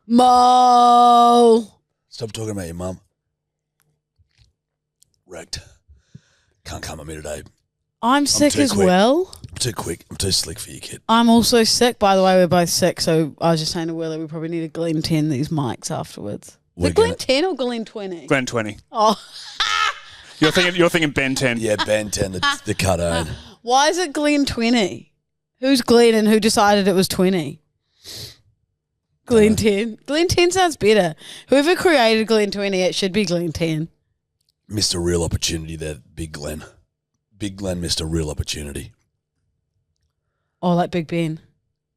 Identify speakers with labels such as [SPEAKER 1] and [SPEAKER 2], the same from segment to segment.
[SPEAKER 1] Mo.
[SPEAKER 2] Stop talking about your mum. Wrecked. Can't come at me today.
[SPEAKER 1] I'm sick as
[SPEAKER 2] quick.
[SPEAKER 1] well.
[SPEAKER 2] I'm too quick. I'm too slick for you, kid.
[SPEAKER 1] I'm also sick. By the way, we're both sick. So I was just saying to Willie, we probably need to Glen 10 these mics afterwards. Is it Glen 10 or Glen 20?
[SPEAKER 3] Glen 20.
[SPEAKER 1] Oh.
[SPEAKER 3] You're thinking Ben 10.
[SPEAKER 2] Yeah, Ben 10, the cut own.
[SPEAKER 1] Why is it Glen 20? Who's Glen and who decided it was 20? Glen 10. Glen 10 sounds better. Whoever created Glen 20, it should be Glen 10.
[SPEAKER 2] Missed a real opportunity there, Big Glen. Big Glen missed a real opportunity.
[SPEAKER 1] Oh, like Big Ben.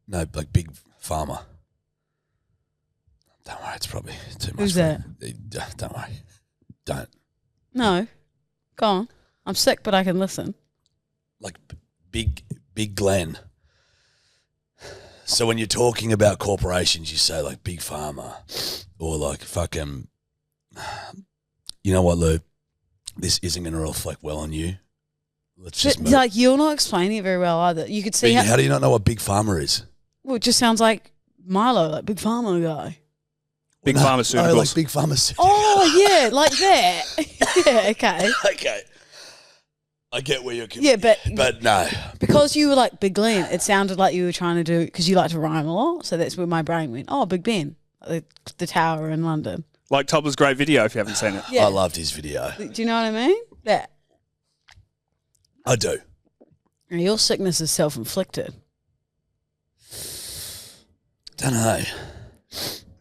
[SPEAKER 2] No, like Big Farmer. Don't worry, it's probably too much.
[SPEAKER 1] Who's that?
[SPEAKER 2] Don't worry. Don't.
[SPEAKER 1] No. Go on. I'm sick, but I can listen.
[SPEAKER 2] Like Big Glen. So when you're talking about corporations, you say like Big Pharma or like fucking, you know what, Lou? This isn't going to reflect well on you. Let's just move.
[SPEAKER 1] Like, you're not explaining it very well either. You could see
[SPEAKER 2] how do you not know what Big Pharma is?
[SPEAKER 1] Well, it just sounds like Milo, like Big Pharma guy.
[SPEAKER 3] Big Pharmaceuticals.
[SPEAKER 2] Oh, like Big Pharmaceuticals.
[SPEAKER 1] Oh, yeah, like that. Yeah, okay.
[SPEAKER 2] Okay. I get where you're
[SPEAKER 1] Yeah,
[SPEAKER 2] but no.
[SPEAKER 1] Because you were like Big Glen, it sounded like you were trying to do, because you like to rhyme a lot, so that's where my brain went. Oh, Big Ben, the tower in London.
[SPEAKER 3] Like Tobler's great video if you haven't seen it.
[SPEAKER 1] Yeah.
[SPEAKER 2] I loved his video.
[SPEAKER 1] Do you know what I mean? That.
[SPEAKER 2] I do.
[SPEAKER 1] Your sickness is self-inflicted.
[SPEAKER 2] Don't know.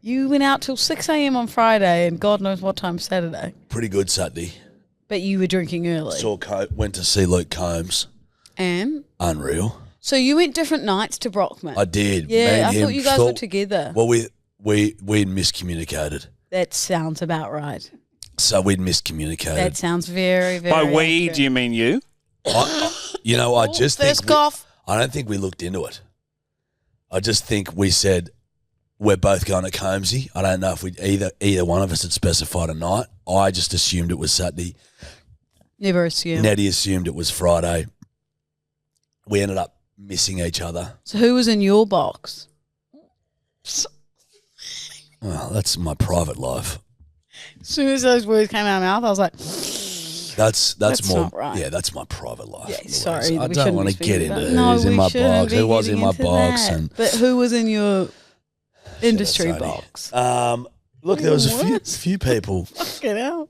[SPEAKER 1] You went out till 6 a.m. on Friday and God knows what time Saturday.
[SPEAKER 2] Pretty good Saturday.
[SPEAKER 1] But you were drinking early.
[SPEAKER 2] Went to see Luke Combs.
[SPEAKER 1] And?
[SPEAKER 2] Unreal.
[SPEAKER 1] So you went different nights to Brockman.
[SPEAKER 2] I did.
[SPEAKER 1] Yeah, I thought you guys were together.
[SPEAKER 2] Well, we'd miscommunicated.
[SPEAKER 1] That sounds about right.
[SPEAKER 2] So we'd miscommunicated.
[SPEAKER 1] That sounds very, very
[SPEAKER 3] By we,
[SPEAKER 1] accurate.
[SPEAKER 3] do you mean you?
[SPEAKER 2] I just think I don't think we looked into it. I just think we said we're both going to Combsy. I don't know if either one of us had specified a night. I just assumed it was Saturday.
[SPEAKER 1] Never assumed.
[SPEAKER 2] Nettie assumed it was Friday. We ended up missing each other.
[SPEAKER 1] So who was in your box?
[SPEAKER 2] Well, that's my private life.
[SPEAKER 1] As soon as those words came out of my mouth, I was like,
[SPEAKER 2] That's more
[SPEAKER 1] not right.
[SPEAKER 2] Yeah, that's my private life.
[SPEAKER 1] Yeah,
[SPEAKER 2] Louise.
[SPEAKER 1] sorry.
[SPEAKER 2] I
[SPEAKER 1] we
[SPEAKER 2] don't
[SPEAKER 1] shouldn't
[SPEAKER 2] want
[SPEAKER 1] be
[SPEAKER 2] to
[SPEAKER 1] speaking
[SPEAKER 2] get into
[SPEAKER 1] about-
[SPEAKER 2] who's
[SPEAKER 1] No,
[SPEAKER 2] in
[SPEAKER 1] we
[SPEAKER 2] my
[SPEAKER 1] shouldn't
[SPEAKER 2] box,
[SPEAKER 1] be
[SPEAKER 2] who was in
[SPEAKER 1] getting
[SPEAKER 2] my
[SPEAKER 1] into
[SPEAKER 2] box,
[SPEAKER 1] that.
[SPEAKER 2] and
[SPEAKER 1] But who was in your industry
[SPEAKER 2] Shit, that's
[SPEAKER 1] box?
[SPEAKER 2] only- Look, there was a few people.
[SPEAKER 1] Fucking hell.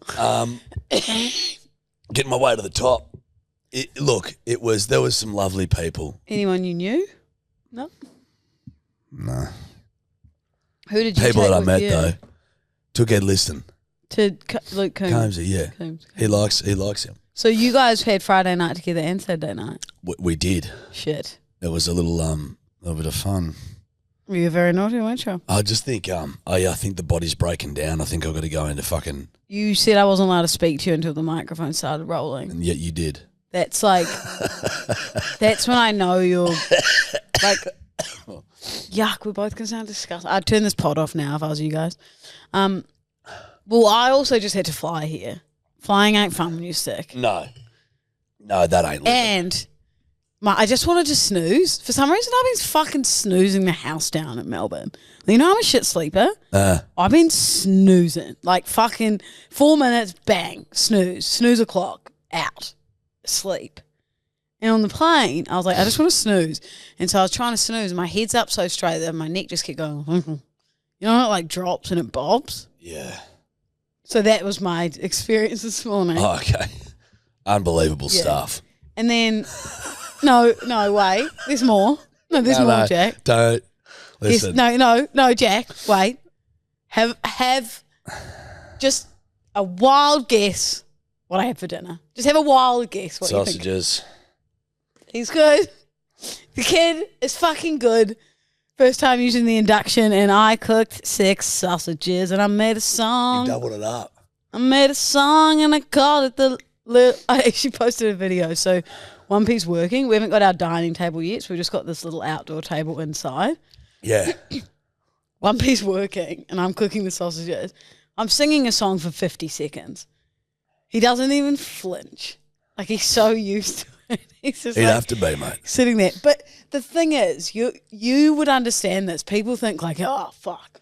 [SPEAKER 2] Getting my way to the top. There was some lovely people.
[SPEAKER 1] Anyone you knew? No.
[SPEAKER 2] No.
[SPEAKER 1] Who did you
[SPEAKER 2] People
[SPEAKER 1] take
[SPEAKER 2] that I
[SPEAKER 1] with
[SPEAKER 2] met
[SPEAKER 1] you?
[SPEAKER 2] though. Took Ed Liston.
[SPEAKER 1] To Luke Combs.
[SPEAKER 2] Combsy, yeah.
[SPEAKER 1] Combs.
[SPEAKER 2] He likes him.
[SPEAKER 1] So you guys had Friday night together and Saturday night?
[SPEAKER 2] We did.
[SPEAKER 1] Shit.
[SPEAKER 2] It was a little bit of fun.
[SPEAKER 1] You were very naughty, weren't you?
[SPEAKER 2] I just think I think the body's breaking down. I think I've got to go into fucking.
[SPEAKER 1] You said I wasn't allowed to speak to you until the microphone started rolling.
[SPEAKER 2] And yet you did.
[SPEAKER 1] That's like, that's when I know you're like, yuck, we're both going to sound disgusting. I'd turn this pod off now if I was you guys. Well, I also just had to fly here. Flying ain't fun when you're sick.
[SPEAKER 2] No, that ain't living.
[SPEAKER 1] And I just wanted to snooze. For some reason, I've been fucking snoozing the house down in Melbourne. You know I'm a shit sleeper? I've been snoozing. Like fucking 4 minutes, bang, snooze o'clock, out, sleep. And on the plane, I was like, I just want to snooze. And so I was trying to snooze. My head's up so straight that my neck just kept going. You know, it like drops and it bobs?
[SPEAKER 2] Yeah.
[SPEAKER 1] So that was my experience this morning.
[SPEAKER 2] Oh, okay. Unbelievable stuff.
[SPEAKER 1] And then, no, wait. There's more. No, there's more, Jack.
[SPEAKER 2] Don't. Listen.
[SPEAKER 1] No, Jack. Wait. Have just a wild guess what I had for dinner. Just have a wild guess what
[SPEAKER 2] Sausages.
[SPEAKER 1] you think. He's good. The kid is fucking good. First time using the induction, and I cooked 6 sausages, and I made a song.
[SPEAKER 2] You doubled it up.
[SPEAKER 1] I made a song, and I called it I actually posted a video. So One Piece working. We haven't got our dining table yet, so we've just got this little outdoor table inside.
[SPEAKER 2] Yeah.
[SPEAKER 1] One Piece working, and I'm cooking the sausages. I'm singing a song for 50 seconds. He doesn't even flinch. Like, he's so used to it. He's just
[SPEAKER 2] He'd
[SPEAKER 1] like,
[SPEAKER 2] have to be, mate.
[SPEAKER 1] sitting there. But the thing is, you would understand this. People think like, oh, fuck.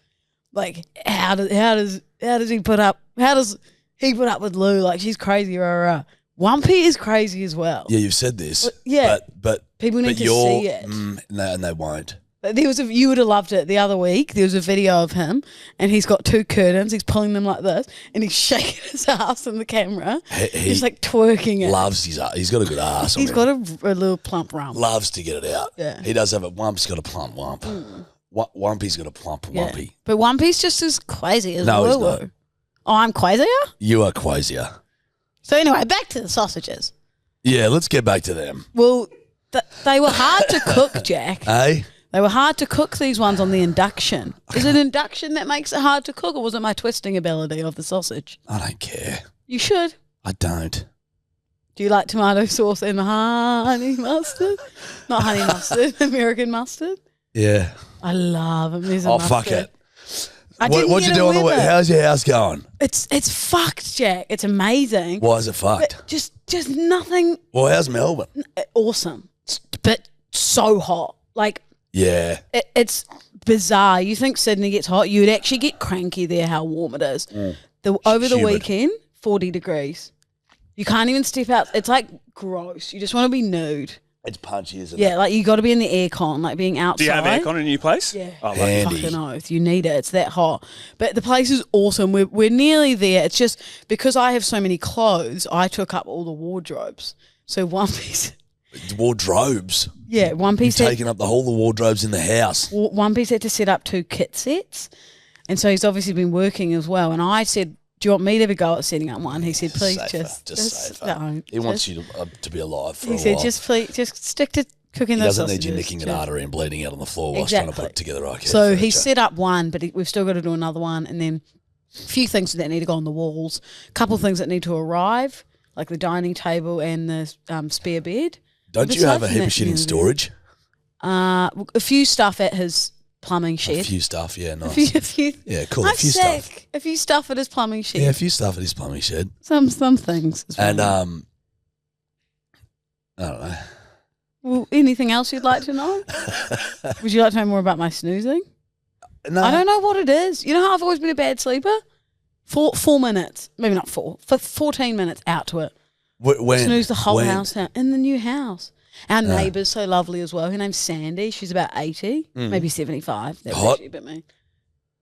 [SPEAKER 1] Like, how does he put up with Lou? Like, she's crazy, rah, rah. Wumpy is crazy as well.
[SPEAKER 2] Yeah, you've said this. But
[SPEAKER 1] people need to see it.
[SPEAKER 2] No, and they won't.
[SPEAKER 1] You would have loved it the other week. There was a video of him, and he's got 2 curtains. He's pulling them like this, and he's shaking his ass in the camera. He's like twerking it.
[SPEAKER 2] Loves his ass. He's got a good ass.
[SPEAKER 1] He's got a little plump rump.
[SPEAKER 2] Loves to get it out.
[SPEAKER 1] Yeah.
[SPEAKER 2] He does have a Wump's got a plump wump. Wumpy's got a plump wumpy.
[SPEAKER 1] But Wumpy's just as crazy as
[SPEAKER 2] No, he's
[SPEAKER 1] Lulu.
[SPEAKER 2] not.
[SPEAKER 1] Oh, I'm crazier?
[SPEAKER 2] You are crazier.
[SPEAKER 1] So anyway, back to the sausages.
[SPEAKER 2] Yeah, let's get back to them.
[SPEAKER 1] Well, they were hard to cook, Jack.
[SPEAKER 2] Hey?
[SPEAKER 1] They were hard to cook, these ones, on the induction. Is it induction that makes it hard to cook, or was it my twisting ability of the sausage?
[SPEAKER 2] I don't care.
[SPEAKER 1] You should.
[SPEAKER 2] I don't.
[SPEAKER 1] Do you like tomato sauce and honey mustard? Not honey mustard, American mustard.
[SPEAKER 2] Yeah.
[SPEAKER 1] I love American
[SPEAKER 2] Oh,
[SPEAKER 1] mustard.
[SPEAKER 2] fuck it.
[SPEAKER 1] What'd
[SPEAKER 2] you do on the way? How's your house going?
[SPEAKER 1] It's fucked, Jack. It's amazing.
[SPEAKER 2] Why is it fucked?
[SPEAKER 1] But just nothing.
[SPEAKER 2] Well, how's Melbourne?
[SPEAKER 1] Awesome, but so hot. Like,
[SPEAKER 2] Yeah.
[SPEAKER 1] it's bizarre. You think Sydney gets hot, you'd actually get cranky there. How warm it is. Over the
[SPEAKER 2] Humid.
[SPEAKER 1] weekend, 40 degrees. You can't even step out. It's like gross. You just want to be nude.
[SPEAKER 2] It's punchy, isn't it?
[SPEAKER 1] Yeah, like you got to be in the aircon, like being outside.
[SPEAKER 3] Do you have aircon in your place?
[SPEAKER 1] Yeah.
[SPEAKER 3] Oh,
[SPEAKER 2] Handy.
[SPEAKER 1] Fucking oath. You need it. It's that hot. But the place is awesome. We're nearly there. It's just because I have so many clothes, I took up all the wardrobes. So one piece.
[SPEAKER 2] Wardrobes.
[SPEAKER 1] Yeah, one
[SPEAKER 2] You've
[SPEAKER 1] piece.
[SPEAKER 2] taken up the wardrobes in the house.
[SPEAKER 1] One piece had to set up 2 kit sets. And so he's obviously been working as well. And I said, do you want me to have a go at setting up one? He said, please just
[SPEAKER 2] safer.
[SPEAKER 1] don't.
[SPEAKER 2] He wants you to be alive for a
[SPEAKER 1] He
[SPEAKER 2] while.
[SPEAKER 1] said, just stick to cooking
[SPEAKER 2] He
[SPEAKER 1] those
[SPEAKER 2] doesn't need
[SPEAKER 1] sausages.
[SPEAKER 2] you nicking an
[SPEAKER 1] Just-
[SPEAKER 2] artery and bleeding out on the floor whilst trying to put together IKEA
[SPEAKER 1] So
[SPEAKER 2] furniture.
[SPEAKER 1] he set up one, but we've still got to do another one. And then a few things that need to go on the walls. A couple of things that need to arrive, like the dining table and the spare bed.
[SPEAKER 2] Don't
[SPEAKER 1] But
[SPEAKER 2] you have a
[SPEAKER 1] aside
[SPEAKER 2] heap
[SPEAKER 1] from
[SPEAKER 2] of
[SPEAKER 1] that,
[SPEAKER 2] shit in
[SPEAKER 1] yeah,
[SPEAKER 2] storage?
[SPEAKER 1] A few stuff at his plumbing shed.
[SPEAKER 2] A few stuff, yeah, nice.
[SPEAKER 1] A few.
[SPEAKER 2] Yeah, cool.
[SPEAKER 1] I'm
[SPEAKER 2] A few
[SPEAKER 1] sick.
[SPEAKER 2] stuff.
[SPEAKER 1] A few stuff at his plumbing shed.
[SPEAKER 2] Yeah, a few stuff at his plumbing shed.
[SPEAKER 1] Some things. As well.
[SPEAKER 2] And I don't know.
[SPEAKER 1] Well, anything else you'd like to know? Would you like to know more about my snoozing?
[SPEAKER 2] No,
[SPEAKER 1] I don't know what it is. You know how I've always been a bad sleeper? 4 minutes, maybe not 4, for 14 minutes out to it.
[SPEAKER 2] When
[SPEAKER 1] Snooze the whole
[SPEAKER 2] when?
[SPEAKER 1] house down in the new house. Our neighbour's so lovely as well. Her name's Sandy. She's about 80, maybe 75. That was
[SPEAKER 2] Hot?
[SPEAKER 1] actually a bit mean.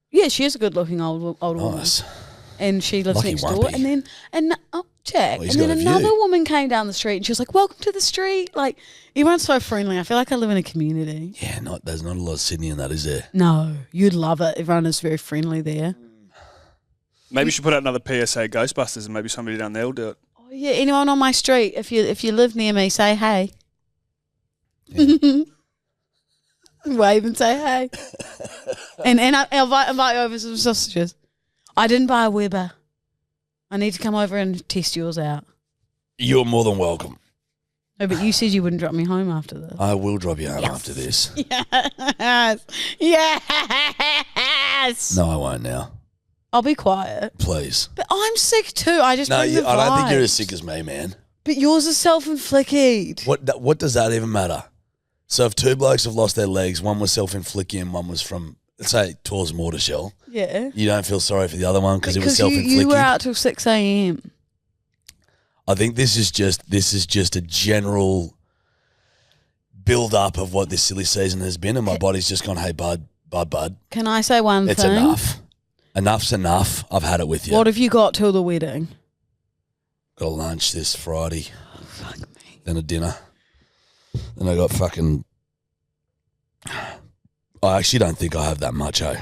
[SPEAKER 1] Yeah, she is a good-looking old woman.
[SPEAKER 2] Nice.
[SPEAKER 1] And she lives
[SPEAKER 2] Lucky
[SPEAKER 1] next door.
[SPEAKER 2] Wumpy.
[SPEAKER 1] Jack.
[SPEAKER 2] Well, he's
[SPEAKER 1] And then
[SPEAKER 2] got a view.
[SPEAKER 1] another woman came down the street and she was like, welcome to the street. Like, everyone's so friendly. I feel like I live in a community.
[SPEAKER 2] Yeah, there's not a lot of Sydney in that, is there?
[SPEAKER 1] No, you'd love it. Everyone is very friendly there.
[SPEAKER 3] Maybe you should put out another PSA Ghostbusters and maybe somebody down there will do it.
[SPEAKER 1] Oh, yeah, anyone on my street, if you live near me, say hey. Wave and say hey. and I'll invite you over some sausages. I didn't buy a Weber. I need to come over and test yours out.
[SPEAKER 2] You're more than welcome.
[SPEAKER 1] No, but you said you wouldn't drop me home after this.
[SPEAKER 2] I will drop you home after this.
[SPEAKER 1] Yes. Yes.
[SPEAKER 2] No, I won't now.
[SPEAKER 1] I'll be quiet.
[SPEAKER 2] Please.
[SPEAKER 1] But I'm sick too. I just bring the
[SPEAKER 2] I don't think you're
[SPEAKER 1] vibes.
[SPEAKER 2] as sick as me, man.
[SPEAKER 1] But yours is self-inflicted.
[SPEAKER 2] What does that even matter? So if 2 blokes have lost their legs, one was self-inflicted and one was from, let's say, Tor's mortar shell,
[SPEAKER 1] Yeah.
[SPEAKER 2] you don't feel sorry for the other one because it was
[SPEAKER 1] you
[SPEAKER 2] self-inflicted?
[SPEAKER 1] were out till 6 a.m.
[SPEAKER 2] I think this is just a general build-up of what this silly season has been, and my body's just gone, hey, bud.
[SPEAKER 1] Can I say one
[SPEAKER 2] It's
[SPEAKER 1] thing?
[SPEAKER 2] enough. Enough's enough. I've had it with you.
[SPEAKER 1] What have you got till the wedding?
[SPEAKER 2] Got a lunch this Friday,
[SPEAKER 1] Fuck me.
[SPEAKER 2] then a dinner. Then I got fucking... I actually don't think I have that much, eh?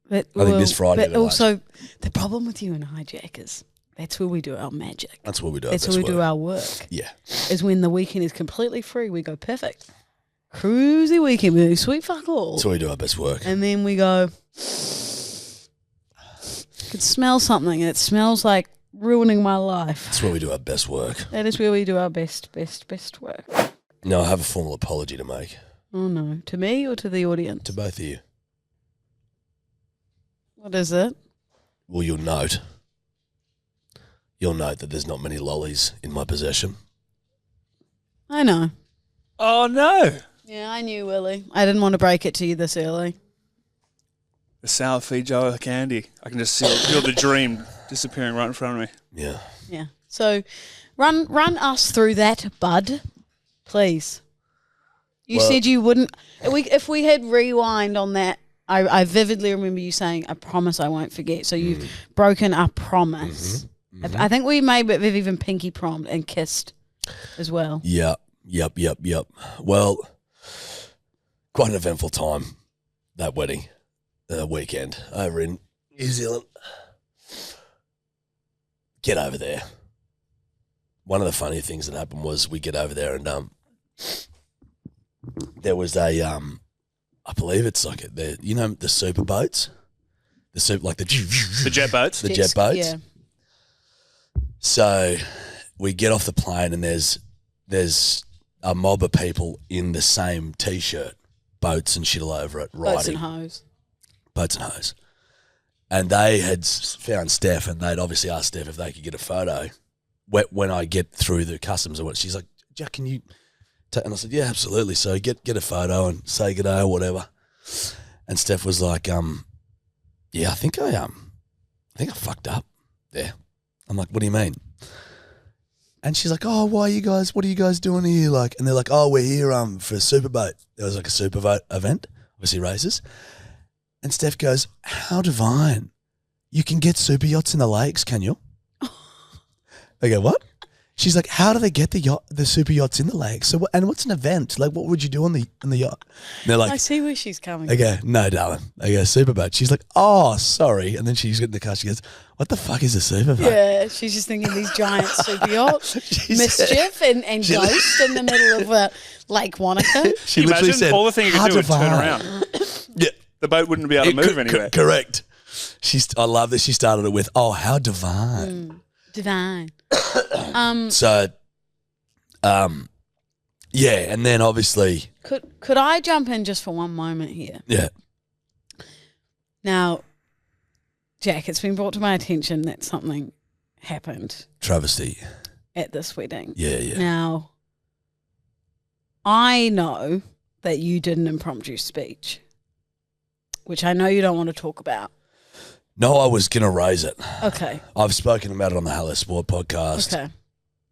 [SPEAKER 1] But,
[SPEAKER 2] I think this Friday
[SPEAKER 1] But
[SPEAKER 2] too much.
[SPEAKER 1] also, the problem with you and Hijack is that's where we do our magic.
[SPEAKER 2] That's what we do.
[SPEAKER 1] That's
[SPEAKER 2] That's
[SPEAKER 1] where we do our work.
[SPEAKER 2] Yeah.
[SPEAKER 1] Is when the weekend is completely free, we go perfect. Cruisy weekend, we do sweet fuck all.
[SPEAKER 2] That's where we do our best work.
[SPEAKER 1] And then we go, could smell something. And it smells like ruining my life.
[SPEAKER 2] That's where we do our best work.
[SPEAKER 1] That is where we do our best work.
[SPEAKER 2] No, I have a formal apology to make
[SPEAKER 1] Oh no, to me or to the audience?
[SPEAKER 2] to both of you.
[SPEAKER 1] What is it?
[SPEAKER 2] Well, you'll note that there's not many lollies in my possession.
[SPEAKER 1] I know.
[SPEAKER 3] Oh, no.
[SPEAKER 1] Yeah, I knew, Willie. I didn't want to break it to you this early.
[SPEAKER 3] The sour Feijoa candy. I can just feel the dream disappearing right in front of me.
[SPEAKER 2] Yeah.
[SPEAKER 1] Yeah. So run us through that, bud, please. You said you wouldn't. If we had rewind on that, I vividly remember you saying, "I promise I won't forget." So you've broken a promise. I think we've even pinky promed and kissed as well.
[SPEAKER 2] Yep. Well, quite an eventful time, that wedding weekend over in New Zealand. Get over there. One of the funny things that happened was we get over there and there was a I believe it's like the super boats, the jet boats, the jet boats.
[SPEAKER 1] Yeah.
[SPEAKER 2] So we get off the plane and there's a mob of people in the same t-shirt, boats and shit all over it, riding. Boats and hose. And they had found Steph and they'd obviously asked Steph if they could get a photo. When I get through the customs and what, she's like, Jack, can you and I said, yeah, absolutely. So get a photo and say good day or whatever. And Steph was like, yeah, I think I fucked up there. I'm like, what do you mean? And she's like, oh, what are you guys doing here? Like, and they're like, oh, we're here for a super boat. There was like a super boat event, obviously races. And Steph goes, how divine. You can get super yachts in the lakes, can you? I go, what? She's like, how do they get the super yachts in the lake? So, and what's an event? Like, what would you do on the yacht? And they're like,
[SPEAKER 1] I see where she's coming.
[SPEAKER 2] I go, no, darling. I go, super boat. She's like, oh, sorry. And then she's getting in the car. She goes, what the fuck is a super boat?
[SPEAKER 1] Yeah, she's just thinking these giant super yachts, mischief and ghost in the middle of Lake Wanaka.
[SPEAKER 2] She literally said,
[SPEAKER 3] all the thing you could do is turn around.
[SPEAKER 2] Yeah,
[SPEAKER 3] the boat wouldn't be able to move anywhere.
[SPEAKER 2] Correct. I love that she started it with, oh, how divine.
[SPEAKER 1] Divine.
[SPEAKER 2] So, yeah, and then obviously,
[SPEAKER 1] could I jump in just for one moment here?
[SPEAKER 2] Yeah.
[SPEAKER 1] Now, Jack, it's been brought to my attention that something happened.
[SPEAKER 2] Travesty.
[SPEAKER 1] At this wedding.
[SPEAKER 2] Yeah.
[SPEAKER 1] Now, I know that you did an impromptu speech, which I know you don't want to talk about.
[SPEAKER 2] No, I was going to raise it.
[SPEAKER 1] Okay.
[SPEAKER 2] I've spoken about it on the Hello Sport podcast.
[SPEAKER 1] Okay.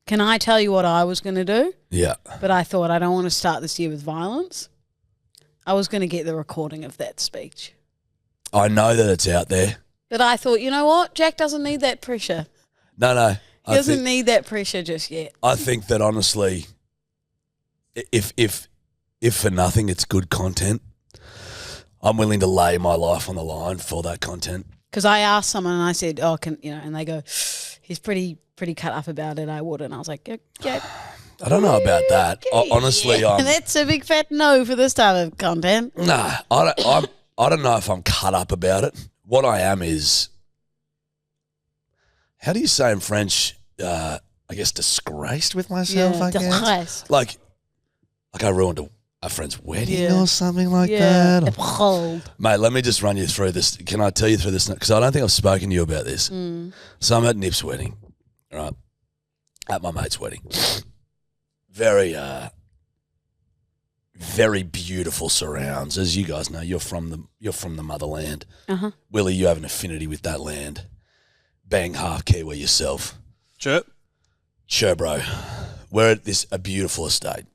[SPEAKER 1] Can I tell you what I was going to do?
[SPEAKER 2] Yeah.
[SPEAKER 1] But I thought I don't want to start this year with violence. I was going to get the recording of that speech.
[SPEAKER 2] I know that it's out there.
[SPEAKER 1] But I thought, you know what? Jack doesn't need that pressure.
[SPEAKER 2] No.
[SPEAKER 1] He doesn't need that pressure just yet.
[SPEAKER 2] I think that honestly, if for nothing, it's good content. I'm willing to lay my life on the line for that content.
[SPEAKER 1] Because I asked someone and I said, oh, and they go, he's pretty cut up about it, I would. And I was like, yeah.
[SPEAKER 2] I don't know about that. Honestly,
[SPEAKER 1] that's a big fat no for this type of content.
[SPEAKER 2] Nah, I don't know if I'm cut up about it. What I am is, how do you say in French, I guess disgraced with myself, I guess?
[SPEAKER 1] Disgraced.
[SPEAKER 2] Like I ruined a friend's wedding or something like that. Mate, let me just run you through this. Can I tell you through this? Because I don't think I've spoken to you about this. So I'm at Nip's wedding, right? At my mate's wedding. Very, very beautiful surrounds. As you guys know, you're from the motherland.
[SPEAKER 1] Uh-huh.
[SPEAKER 2] Willie, you have an affinity with that land. Bang, half Kiwi yourself. Sure, bro. We're at a beautiful estate.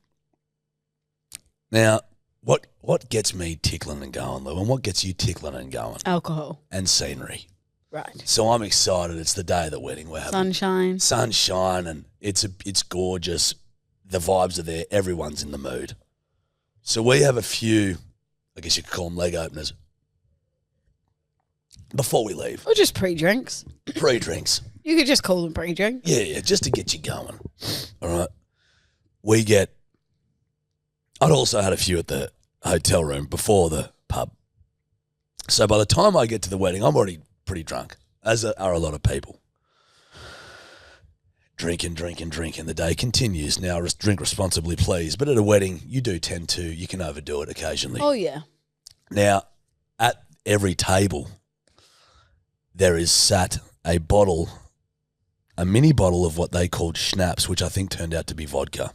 [SPEAKER 2] Now, what gets me tickling and going, Lou, and what gets you tickling and going?
[SPEAKER 1] Alcohol.
[SPEAKER 2] And scenery.
[SPEAKER 1] Right.
[SPEAKER 2] So I'm excited. It's the day of the wedding. We're having sunshine, and it's gorgeous. The vibes are there. Everyone's in the mood. So we have a few, I guess you could call them leg openers, before we leave.
[SPEAKER 1] Or just pre-drinks.
[SPEAKER 2] Pre-drinks.
[SPEAKER 1] You could just call them pre-drink.
[SPEAKER 2] Yeah, just to get you going. All right. I'd also had a few at the hotel room before the pub. So by the time I get to the wedding, I'm already pretty drunk, as are a lot of people. Drinking. The day continues. Now, drink responsibly, please. But at a wedding, you do tend to, you can overdo it occasionally.
[SPEAKER 1] Oh, yeah.
[SPEAKER 2] Now, at every table, there is sat a mini bottle of what they called schnapps, which I think turned out to be vodka.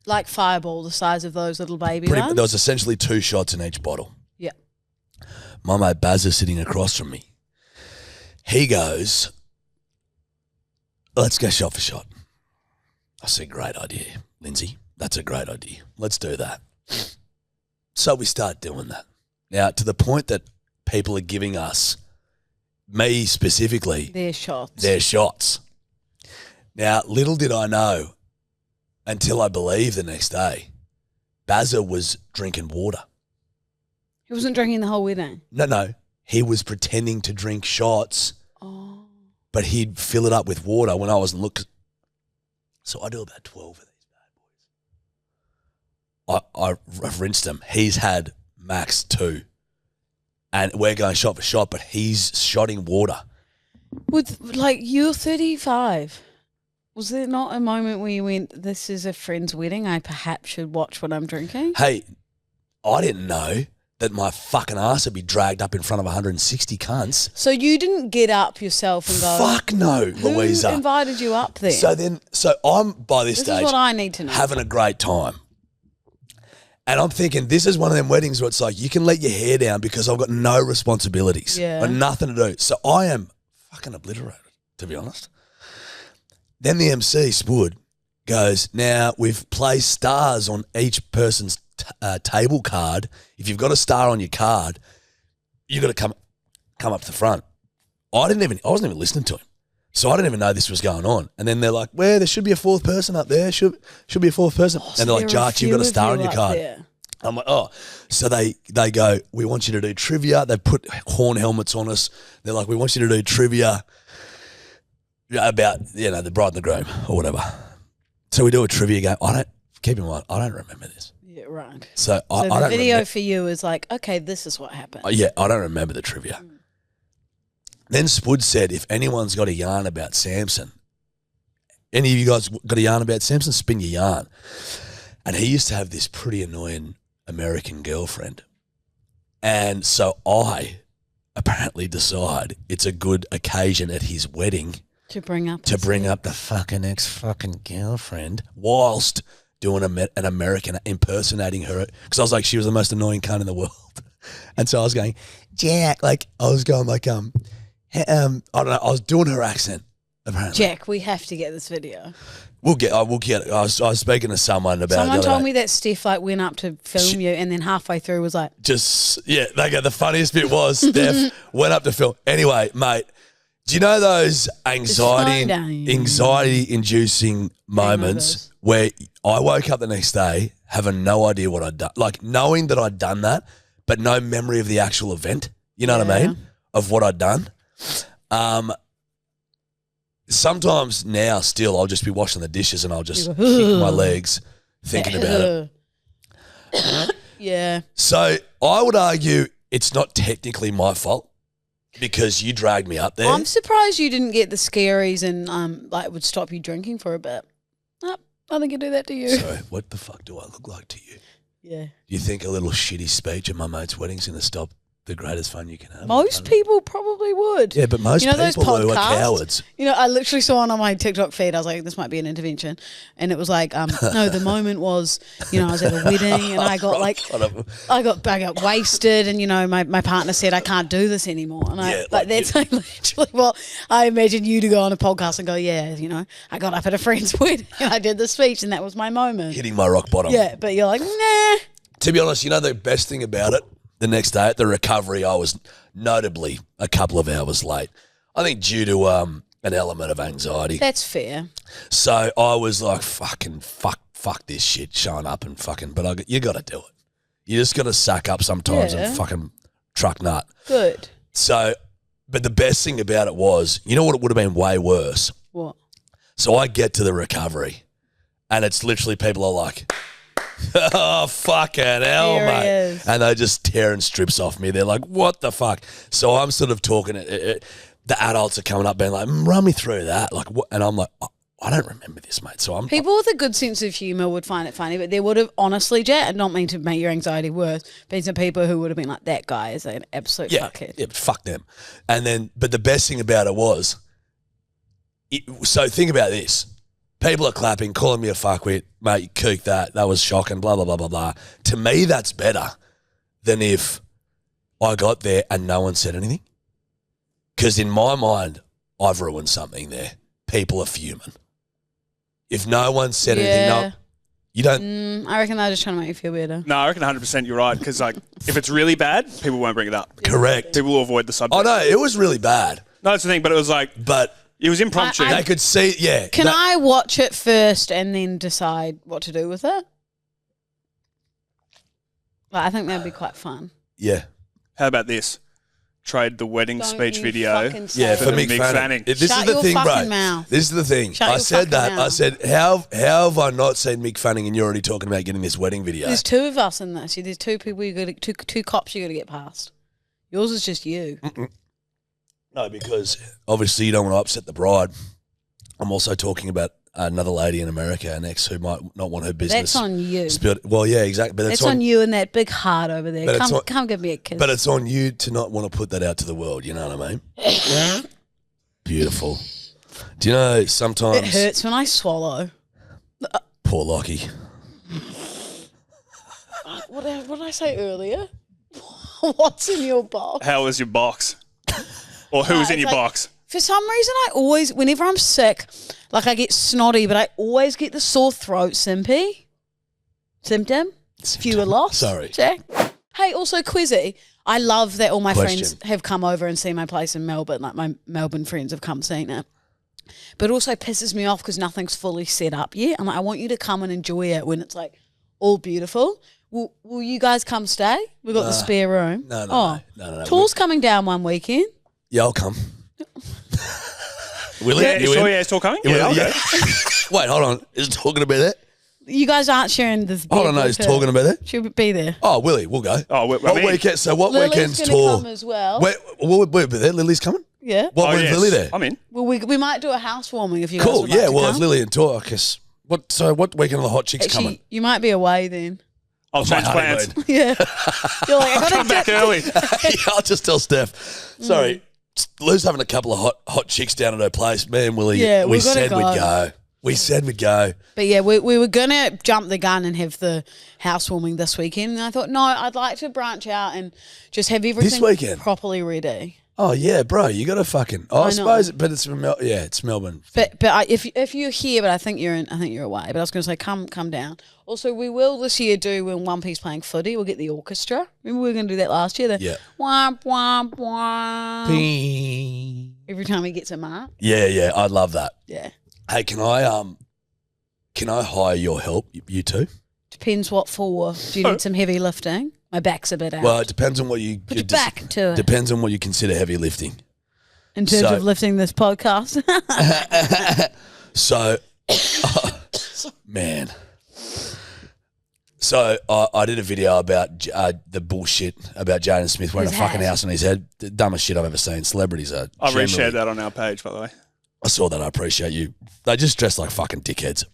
[SPEAKER 1] Like Fireball, the size of those little baby ones?
[SPEAKER 2] There was essentially 2 shots in each bottle.
[SPEAKER 1] Yeah.
[SPEAKER 2] My mate Baz is sitting across from me. He goes, let's go shot for shot. I said, great idea, Lindsay. That's a great idea. Let's do that. So we start doing that. Now, to the point that people are giving us, me specifically,
[SPEAKER 1] Their shots.
[SPEAKER 2] Their shots. Now, little did I know until I believe the next day, Bazza was drinking water.
[SPEAKER 1] He wasn't drinking the whole wedding.
[SPEAKER 2] No. He was pretending to drink shots, but he'd fill it up with water when I wasn't looking. So I do about 12 of these bad boys. I've rinsed him. He's had max 2. And we're going shot for shot, but he's shotting water.
[SPEAKER 1] You're 35. Was there not a moment where you went, this is a friend's wedding, I perhaps should watch what I'm drinking?
[SPEAKER 2] Hey, I didn't know that my fucking ass would be dragged up in front of 160 cunts.
[SPEAKER 1] So you didn't get up yourself and go,
[SPEAKER 2] fuck no, Louisa.
[SPEAKER 1] Who invited you up there?
[SPEAKER 2] So I'm, by this stage,
[SPEAKER 1] is what I need to know.
[SPEAKER 2] Having a great time. And I'm thinking, this is one of them weddings where it's like, you can let your hair down because I've got no responsibilities.
[SPEAKER 1] Yeah.
[SPEAKER 2] Got nothing to do. So I am fucking obliterated, to be honest. Then the MC, Spud, goes, now we've placed stars on each person's table card. If you've got a star on your card, you got to come up to the front. I wasn't even listening to him. So I didn't even know this was going on. And then they're like, well, there should be a 4th person up there. Should be a 4th person.
[SPEAKER 1] So
[SPEAKER 2] and they're like, Jarchy, you've got a star on your card.
[SPEAKER 1] There.
[SPEAKER 2] I'm like, oh. So they go, we want you to do trivia. They put horn helmets on us. They're like, we want you to do trivia about, the bride and the groom or whatever. So we do a trivia game. Keep in mind, I don't remember this.
[SPEAKER 1] Yeah, right.
[SPEAKER 2] So I
[SPEAKER 1] the
[SPEAKER 2] don't
[SPEAKER 1] video for you is like, okay, this is what happened.
[SPEAKER 2] Yeah, I don't remember the trivia. Then Spud said, if anyone's got a yarn about Samson, any of you guys got a yarn about Samson, spin your yarn. And he used to have this pretty annoying American girlfriend. And so I apparently decide it's a good occasion at his wedding
[SPEAKER 1] to bring up
[SPEAKER 2] the fucking ex-fucking girlfriend whilst doing an American impersonating her. Because I was like, she was the most annoying cunt in the world. And so I was going, Jack, I was going I don't know, I was doing her accent, apparently.
[SPEAKER 1] Jack, we have to get this video.
[SPEAKER 2] We'll get it. I was speaking to someone about it.
[SPEAKER 1] Someone told me that Steph went up to film you and then halfway through was like...
[SPEAKER 2] the funniest bit was Steph went up to film. Anyway, mate, do you know those anxiety-inducing moments where I woke up the next day having no idea what I'd done? Like knowing that I'd done that, but no memory of the actual event. You know what I mean? Of what I'd done. Sometimes now still I'll just be washing the dishes and I'll just kick my legs thinking about it.
[SPEAKER 1] Yeah.
[SPEAKER 2] So I would argue it's not technically my fault because you dragged me up there.
[SPEAKER 1] I'm surprised you didn't get the scaries and would stop you drinking for a bit. Nope, I think I'd do that to you.
[SPEAKER 2] Sorry, what the fuck do I look like to you?
[SPEAKER 1] Yeah.
[SPEAKER 2] You think a little shitty speech at my mate's wedding's going to stop the greatest fun you can have?
[SPEAKER 1] Most people probably would.
[SPEAKER 2] Yeah, but most
[SPEAKER 1] those
[SPEAKER 2] people who are
[SPEAKER 1] podcasts?
[SPEAKER 2] cowards.
[SPEAKER 1] I literally saw one on my TikTok feed. I was like, this might be an intervention. And it was like, no, the moment was, I was at a wedding and I got I got wasted and, my partner said, I can't do this anymore. And that's literally what I imagine you to go on a podcast and go, yeah, I got up at a friend's wedding and I did the speech and that was my moment.
[SPEAKER 2] Hitting my rock bottom.
[SPEAKER 1] Yeah, but you're like, nah.
[SPEAKER 2] To be honest, the best thing about it, the next day at the recovery, I was notably a couple of hours late. I think due to an element of anxiety.
[SPEAKER 1] That's fair.
[SPEAKER 2] So I was like, fuck this shit, showing up and but you got to do it. You just got to suck up sometimes and fucking truck nut.
[SPEAKER 1] Good.
[SPEAKER 2] So, but the best thing about it was, you know what, it would have been way worse?
[SPEAKER 1] What?
[SPEAKER 2] So I get to the recovery and it's literally people are like, oh, fucking hell, mate. And they're just tearing strips off me. They're like, what the fuck? So I'm sort of talking, the adults are coming up being like, run me through that. Like, what? And I'm like, I don't remember this, mate. So
[SPEAKER 1] people with a good sense of humour would find it funny, but there would have, honestly, Jet, and not mean to make your anxiety worse, been some people who would have been like, that guy is an absolute fuckhead. Yeah,
[SPEAKER 2] fuck them. And then, but the best thing about it was, so think about this. People are clapping, calling me a fuckwit, mate, you kook that was shocking, blah, blah, blah, blah, blah. To me, that's better than if I got there and no one said anything? Because in my mind, I've ruined something there. People are fuming. If no one said anything, no, you don't.
[SPEAKER 1] I reckon they're just trying to make you feel better.
[SPEAKER 3] No, I reckon 100% you're right. Because like, if it's really bad, people won't bring it up.
[SPEAKER 2] Correct.
[SPEAKER 3] People will avoid the subject.
[SPEAKER 2] Oh, no, it was really bad.
[SPEAKER 3] No, that's the thing. But it was like, it was impromptu.
[SPEAKER 2] They could see, yeah.
[SPEAKER 1] Can I watch it first and then decide what to do with it? Like, I think that'd be quite fun.
[SPEAKER 2] Yeah.
[SPEAKER 3] How about this? Trade the wedding speech video.
[SPEAKER 2] For Mick Fanning. This
[SPEAKER 1] Shut
[SPEAKER 2] is the
[SPEAKER 1] your
[SPEAKER 2] thing,
[SPEAKER 1] fucking
[SPEAKER 2] bro.
[SPEAKER 1] mouth.
[SPEAKER 2] This is the thing.
[SPEAKER 1] Shut
[SPEAKER 2] I
[SPEAKER 1] your
[SPEAKER 2] said that.
[SPEAKER 1] fucking mouth.
[SPEAKER 2] I said, how have I not seen Mick Fanning and you're already talking about getting this wedding video?
[SPEAKER 1] There's two of us in this. There's two people you got to, two cops you got to get past. Yours is just you.
[SPEAKER 2] No, because obviously you don't want to upset the bride. I'm also talking about another lady in America, an ex who might not want her business.
[SPEAKER 1] That's on you.
[SPEAKER 2] Well, yeah, exactly. But
[SPEAKER 1] that's on you and that big heart over there. Come give me a kiss.
[SPEAKER 2] But it's on you to not want to put that out to the world. You know what I mean? Beautiful. Do you know sometimes
[SPEAKER 1] it hurts when I swallow.
[SPEAKER 2] Poor Lockie.
[SPEAKER 1] What did I say earlier? What's in your box?
[SPEAKER 3] How was your box? Or who was in your box?
[SPEAKER 1] For some reason, I always, whenever I'm sick, like I get snotty, but I always get the sore throat symptom. Fewer lost.
[SPEAKER 2] Sorry.
[SPEAKER 1] Jack. Hey, also Quizzy, I love that all my friends have come over and seen my place in Melbourne. Like my Melbourne friends have come seen it. But it also pisses me off because nothing's fully set up yet. I'm like, I want you to come and enjoy it when it's like all beautiful. Will you guys come stay? We've got the spare room.
[SPEAKER 2] No.
[SPEAKER 1] Tour's coming down one weekend.
[SPEAKER 2] Yeah, I'll come. Will
[SPEAKER 3] Yeah, is Tour coming? Yeah, I'll go.
[SPEAKER 2] Wait, hold on. Is talking about that?
[SPEAKER 1] You guys aren't sharing this.
[SPEAKER 2] Hold on, no, is talking about that?
[SPEAKER 1] She'll be there.
[SPEAKER 2] Oh, Willie, we'll go.
[SPEAKER 3] Oh,
[SPEAKER 2] what weekend? So what
[SPEAKER 1] Lily's
[SPEAKER 2] weekend's
[SPEAKER 1] gonna
[SPEAKER 2] tour?
[SPEAKER 1] come as well.
[SPEAKER 2] We'll be there. Lily's coming?
[SPEAKER 1] Yeah.
[SPEAKER 2] When's Lily there?
[SPEAKER 3] I'm in.
[SPEAKER 1] Well, we might do a housewarming if you guys
[SPEAKER 2] Cool.
[SPEAKER 1] would like to
[SPEAKER 2] Well,
[SPEAKER 1] come.
[SPEAKER 2] if Lily and tour, what weekend are the hot chicks
[SPEAKER 1] Actually,
[SPEAKER 2] coming?
[SPEAKER 1] you might be away then.
[SPEAKER 3] I'll change plans.
[SPEAKER 1] Yeah. You're like, I
[SPEAKER 3] Come back early.
[SPEAKER 2] Yeah, I'll just tell Steph. Sorry, Lou's having a couple of hot chicks down at her place. Me and Willie, we said we'd go. We said we'd go.
[SPEAKER 1] But yeah, we were going to jump the gun and have the housewarming this weekend. And I thought, no, I'd like to branch out and just have everything
[SPEAKER 2] This weekend?
[SPEAKER 1] properly ready.
[SPEAKER 2] Oh yeah, bro, you got to fucking. I suppose, but it's from it's Melbourne.
[SPEAKER 1] But if you're here, but I think you're away. But I was going to say, come down. Also, we will this year do when One Piece playing footy. We'll get the orchestra. Remember we were going to do that last year. Womp womp womp. Every time he gets a mark.
[SPEAKER 2] Yeah, I'd love that.
[SPEAKER 1] Yeah.
[SPEAKER 2] Hey, can I hire your help? You two?
[SPEAKER 1] Depends what for. Do you need some heavy lifting? My back's a bit out.
[SPEAKER 2] Well, it depends on what you
[SPEAKER 1] put your back to it.
[SPEAKER 2] Depends on what you consider heavy lifting.
[SPEAKER 1] In terms of lifting this podcast.
[SPEAKER 2] So, man. So I did a video about the bullshit about Jaden Smith wearing a fucking house on his head. The dumbest shit I've ever seen. Celebrities are.
[SPEAKER 3] I reshared that on our page, by the way.
[SPEAKER 2] I saw that. I appreciate you. They just dress like fucking dickheads.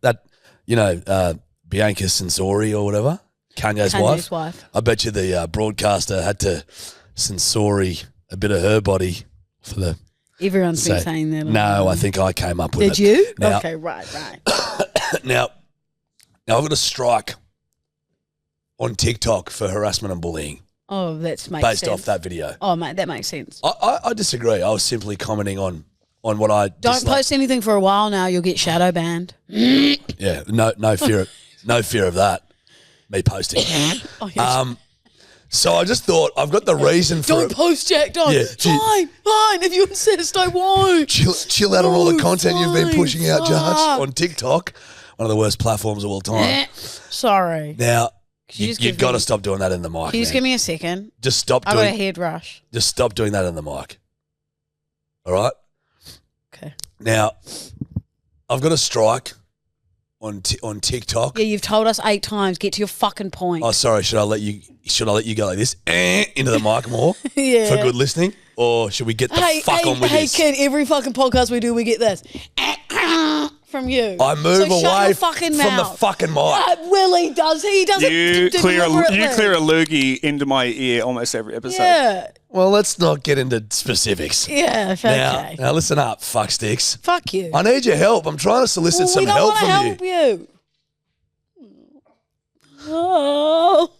[SPEAKER 2] That, Bianca Censori or whatever, Kanye's wife. I bet you the broadcaster had to censori a bit of her body for the.
[SPEAKER 1] Everyone's been saying that.
[SPEAKER 2] No, I think I came up with it.
[SPEAKER 1] Did you?
[SPEAKER 2] Now,
[SPEAKER 1] okay, right.
[SPEAKER 2] Now I've got a strike on TikTok for harassment and bullying.
[SPEAKER 1] Oh, that's makes
[SPEAKER 2] based
[SPEAKER 1] sense.
[SPEAKER 2] off that video.
[SPEAKER 1] Oh, mate, that makes sense.
[SPEAKER 2] I disagree. I was simply commenting on what I
[SPEAKER 1] don't post anything for a while now. You'll get shadow banned.
[SPEAKER 2] Yeah, no fear of that. Me posting.
[SPEAKER 1] Oh, yes.
[SPEAKER 2] So I just thought I've got the reason for
[SPEAKER 1] don't post, Jack. Don't.
[SPEAKER 2] Yeah,
[SPEAKER 1] fine. If you insist, I won't.
[SPEAKER 2] Chill out on all the content you've been pushing out, Jarch, on TikTok. One of the worst platforms of all time.
[SPEAKER 1] Sorry.
[SPEAKER 2] Now you've got to stop doing that in the mic.
[SPEAKER 1] Can you just give me a second?
[SPEAKER 2] Just stop
[SPEAKER 1] I
[SPEAKER 2] doing.
[SPEAKER 1] got a head rush.
[SPEAKER 2] Just stop doing that in the mic. All right.
[SPEAKER 1] Okay.
[SPEAKER 2] Now, I've got a strike on TikTok.
[SPEAKER 1] Yeah, you've told us 8 times. Get to your fucking point.
[SPEAKER 2] Oh, sorry. Should I let you go like this into the mic more
[SPEAKER 1] yeah.
[SPEAKER 2] for good listening, or should we get the fuck on with this?
[SPEAKER 1] Hey, kid, every fucking podcast we do, we get this from you.
[SPEAKER 2] I move away
[SPEAKER 1] from
[SPEAKER 2] the fucking mic.
[SPEAKER 1] Willie does. He does it.
[SPEAKER 3] You clear a loogie into my ear almost every episode.
[SPEAKER 1] Yeah.
[SPEAKER 2] Well, let's not get into specifics.
[SPEAKER 1] Yeah, okay.
[SPEAKER 2] Now listen up, fuck sticks.
[SPEAKER 1] Fuck you.
[SPEAKER 2] I need your help. I'm trying to solicit some help from you.
[SPEAKER 1] We don't want to help you. Oh.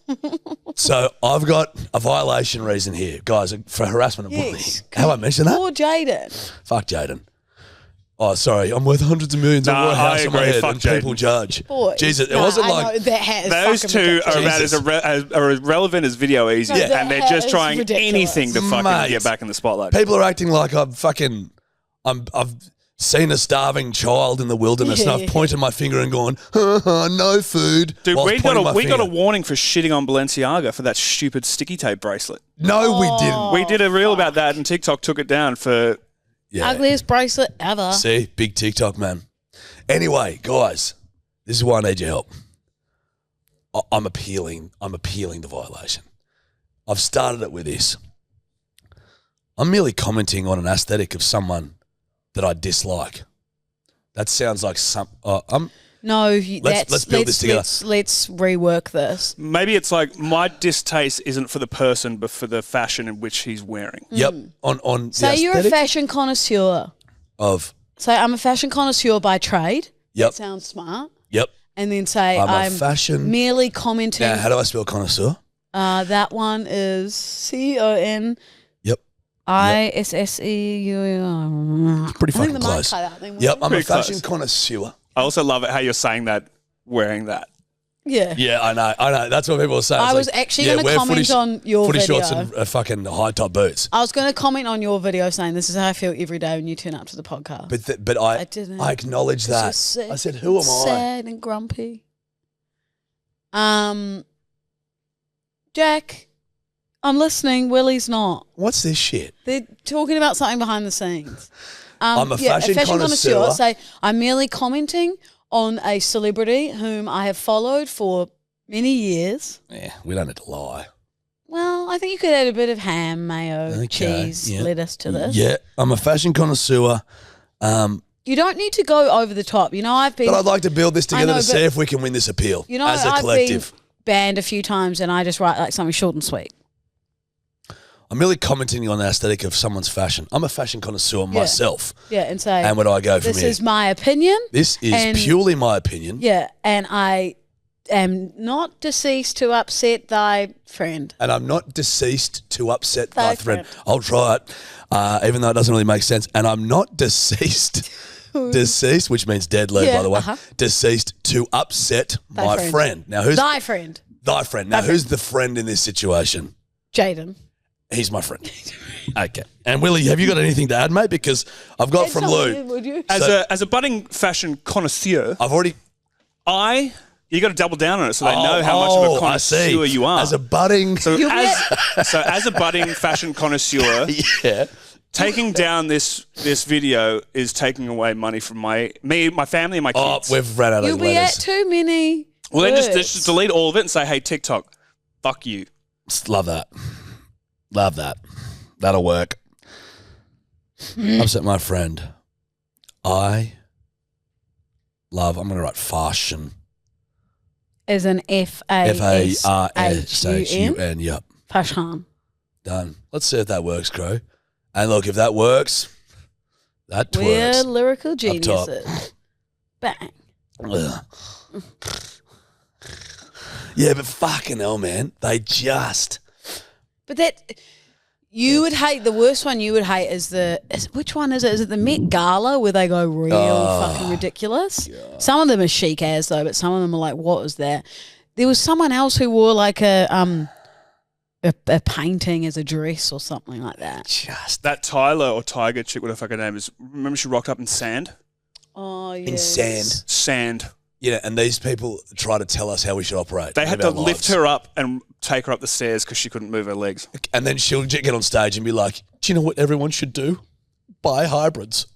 [SPEAKER 2] So I've got a violation reason here, guys, for harassment and bullying.
[SPEAKER 1] Yes.
[SPEAKER 2] Have I mentioned that?
[SPEAKER 1] Poor Jaden.
[SPEAKER 2] Fuck Jaden. Oh, sorry. I'm worth hundreds of millions. I
[SPEAKER 3] Nah,
[SPEAKER 2] bought a house
[SPEAKER 3] I
[SPEAKER 2] on my
[SPEAKER 3] agree.
[SPEAKER 2] head
[SPEAKER 3] Fuck
[SPEAKER 2] and people
[SPEAKER 3] Jaden.
[SPEAKER 2] judge.
[SPEAKER 1] Boys.
[SPEAKER 2] Jesus, it
[SPEAKER 1] No,
[SPEAKER 2] wasn't
[SPEAKER 1] I
[SPEAKER 2] like...
[SPEAKER 1] know, that hat is
[SPEAKER 3] Those
[SPEAKER 1] fucking
[SPEAKER 3] two are
[SPEAKER 1] ridiculous.
[SPEAKER 3] about as relevant as Video Easy,
[SPEAKER 1] No,
[SPEAKER 3] and
[SPEAKER 1] that
[SPEAKER 3] they're
[SPEAKER 1] hat
[SPEAKER 3] just
[SPEAKER 1] is
[SPEAKER 3] trying
[SPEAKER 1] ridiculous.
[SPEAKER 3] anything to fucking
[SPEAKER 2] Mate.
[SPEAKER 3] get back in the spotlight.
[SPEAKER 2] People are acting like I've seen a starving child in the wilderness and I've pointed my finger and gone, no food.
[SPEAKER 3] Dude,
[SPEAKER 2] whilst
[SPEAKER 3] we
[SPEAKER 2] pointing my
[SPEAKER 3] got a
[SPEAKER 2] finger.
[SPEAKER 3] warning for shitting on Balenciaga for that stupid sticky tape bracelet.
[SPEAKER 2] No, we didn't.
[SPEAKER 3] We did a reel about that, and TikTok took it down for.
[SPEAKER 2] Yeah.
[SPEAKER 1] Ugliest bracelet ever.
[SPEAKER 2] See, big TikTok man. Anyway, guys, this is why I need your help. I'm appealing the violation. I've started it with this. I'm merely commenting on an aesthetic of someone that I dislike. That sounds like
[SPEAKER 1] No,
[SPEAKER 2] Let's build this together.
[SPEAKER 1] Let's rework this.
[SPEAKER 3] Maybe it's like my distaste isn't for the person, but for the fashion in which he's wearing.
[SPEAKER 2] Yep. On
[SPEAKER 1] Say
[SPEAKER 2] the
[SPEAKER 1] you're a
[SPEAKER 2] aesthetic
[SPEAKER 1] fashion connoisseur.
[SPEAKER 2] of
[SPEAKER 1] Say I'm a fashion connoisseur by trade.
[SPEAKER 2] Yep.
[SPEAKER 1] That sounds smart.
[SPEAKER 2] Yep.
[SPEAKER 1] And then say
[SPEAKER 2] I'm a
[SPEAKER 1] I'm
[SPEAKER 2] fashion.
[SPEAKER 1] merely commenting.
[SPEAKER 2] Now, how do I spell connoisseur?
[SPEAKER 1] That one is CONISSEUR.
[SPEAKER 2] Yep. Pretty
[SPEAKER 1] I think
[SPEAKER 2] fucking
[SPEAKER 1] the mic
[SPEAKER 2] close.
[SPEAKER 1] cut out.
[SPEAKER 2] Yep. I'm a
[SPEAKER 3] Pretty
[SPEAKER 2] fashion
[SPEAKER 3] close.
[SPEAKER 2] connoisseur.
[SPEAKER 3] I also love it how you're saying that wearing that.
[SPEAKER 1] Yeah.
[SPEAKER 2] Yeah, I know. That's what people are saying.
[SPEAKER 1] I
[SPEAKER 2] It's
[SPEAKER 1] was
[SPEAKER 2] like,
[SPEAKER 1] actually
[SPEAKER 2] yeah,
[SPEAKER 1] going to
[SPEAKER 2] wear
[SPEAKER 1] comment on your
[SPEAKER 2] footy
[SPEAKER 1] video.
[SPEAKER 2] shorts and fucking high top boots.
[SPEAKER 1] I was going to comment on your video saying this is how I feel every day when you turn up to the podcast.
[SPEAKER 2] But I
[SPEAKER 1] didn't.
[SPEAKER 2] I acknowledge
[SPEAKER 1] It's
[SPEAKER 2] that.
[SPEAKER 1] just sad-
[SPEAKER 2] I said, who am I?
[SPEAKER 1] Sad and grumpy. Jack, I'm listening. Willie's not.
[SPEAKER 2] What's this shit?
[SPEAKER 1] They're talking about something behind the scenes.
[SPEAKER 2] I'm a fashion connoisseur.
[SPEAKER 1] Say I'm merely commenting on a celebrity whom I have followed for many years.
[SPEAKER 2] Yeah, we don't need to lie.
[SPEAKER 1] Well, I think you could add a bit of ham, mayo,
[SPEAKER 2] Okay,
[SPEAKER 1] cheese,
[SPEAKER 2] yeah.
[SPEAKER 1] lettuce to this.
[SPEAKER 2] Yeah, I'm a fashion connoisseur.
[SPEAKER 1] You don't need to go over the top. You know, I've been.
[SPEAKER 2] But I'd like to build this together
[SPEAKER 1] know,
[SPEAKER 2] to see
[SPEAKER 1] but-
[SPEAKER 2] if we can win this appeal
[SPEAKER 1] You know,
[SPEAKER 2] as a
[SPEAKER 1] I've
[SPEAKER 2] collective.
[SPEAKER 1] been banned a few times, and I just write like something short and sweet.
[SPEAKER 2] I'm merely commenting on the aesthetic of someone's fashion. I'm a fashion connoisseur myself.
[SPEAKER 1] Yeah, and say.
[SPEAKER 2] And where do I go from
[SPEAKER 1] This
[SPEAKER 2] here?
[SPEAKER 1] is my opinion.
[SPEAKER 2] This is
[SPEAKER 1] and-
[SPEAKER 2] purely my opinion.
[SPEAKER 1] Yeah, and I am not deceased to upset thy friend.
[SPEAKER 2] And I'm not deceased to upset
[SPEAKER 1] Thy
[SPEAKER 2] thy friend.
[SPEAKER 1] friend.
[SPEAKER 2] I'll try it, even though it doesn't really make sense. And I'm not deceased, which means dead, Lou,
[SPEAKER 1] Yeah,
[SPEAKER 2] by the way.
[SPEAKER 1] uh-huh.
[SPEAKER 2] Deceased to upset
[SPEAKER 1] Thy
[SPEAKER 2] my
[SPEAKER 1] friend.
[SPEAKER 2] friend. Now, who's
[SPEAKER 1] Thy friend,
[SPEAKER 2] thy friend? Now, who's the friend in this situation?
[SPEAKER 1] Jaden.
[SPEAKER 2] He's my friend. Okay. And Willie, have you got anything to add, mate? Because I've got from Lou.
[SPEAKER 1] Would you?
[SPEAKER 3] As a budding fashion connoisseur,
[SPEAKER 2] I've already.
[SPEAKER 3] you got to double down on it so they know how much of a
[SPEAKER 2] I see.
[SPEAKER 3] connoisseur you are.
[SPEAKER 2] As a budding.
[SPEAKER 3] so as a budding fashion connoisseur,
[SPEAKER 2] yeah.
[SPEAKER 3] taking down this video is taking away money from my family, and my
[SPEAKER 2] Oh,
[SPEAKER 3] kids.
[SPEAKER 2] we've ran out
[SPEAKER 1] You'll
[SPEAKER 2] of
[SPEAKER 1] be at
[SPEAKER 2] letters.
[SPEAKER 1] too many.
[SPEAKER 3] Well, then
[SPEAKER 1] words.
[SPEAKER 3] just delete all of it and say, "Hey, TikTok, fuck you."
[SPEAKER 2] Love that. Love that. That'll work. Upset my friend. I'm going to write fashion.
[SPEAKER 1] As an FASHUN.
[SPEAKER 2] Fasshun. Yep.
[SPEAKER 1] Fashion.
[SPEAKER 2] Done. Let's see if that works, Crow. And look, if that works, that
[SPEAKER 1] We're
[SPEAKER 2] twerks.
[SPEAKER 1] lyrical
[SPEAKER 2] top.
[SPEAKER 1] geniuses. Bang.
[SPEAKER 2] Ugh. Yeah, but fucking hell, man. They just...
[SPEAKER 1] But that you would hate the worst one. You would hate is which one is it? Is it the Met Gala where they go real fucking ridiculous? Yeah. Some of them are chic as though, but some of them are like, what was that? There was someone else who wore like a painting as a dress or something like that.
[SPEAKER 2] Just...
[SPEAKER 3] That Tyler or Tiger chick, whatever her name is. Remember she rocked up in sand.
[SPEAKER 1] Oh yeah.
[SPEAKER 2] In sand.
[SPEAKER 3] Sand.
[SPEAKER 2] Yeah, and these people try to tell us how we should operate.
[SPEAKER 3] They had to
[SPEAKER 2] live our
[SPEAKER 3] lift
[SPEAKER 2] lives.
[SPEAKER 3] her up and take her up the stairs because she couldn't move her legs.
[SPEAKER 2] And then she'll get on stage and be like, do you know what everyone should do? Buy hybrids.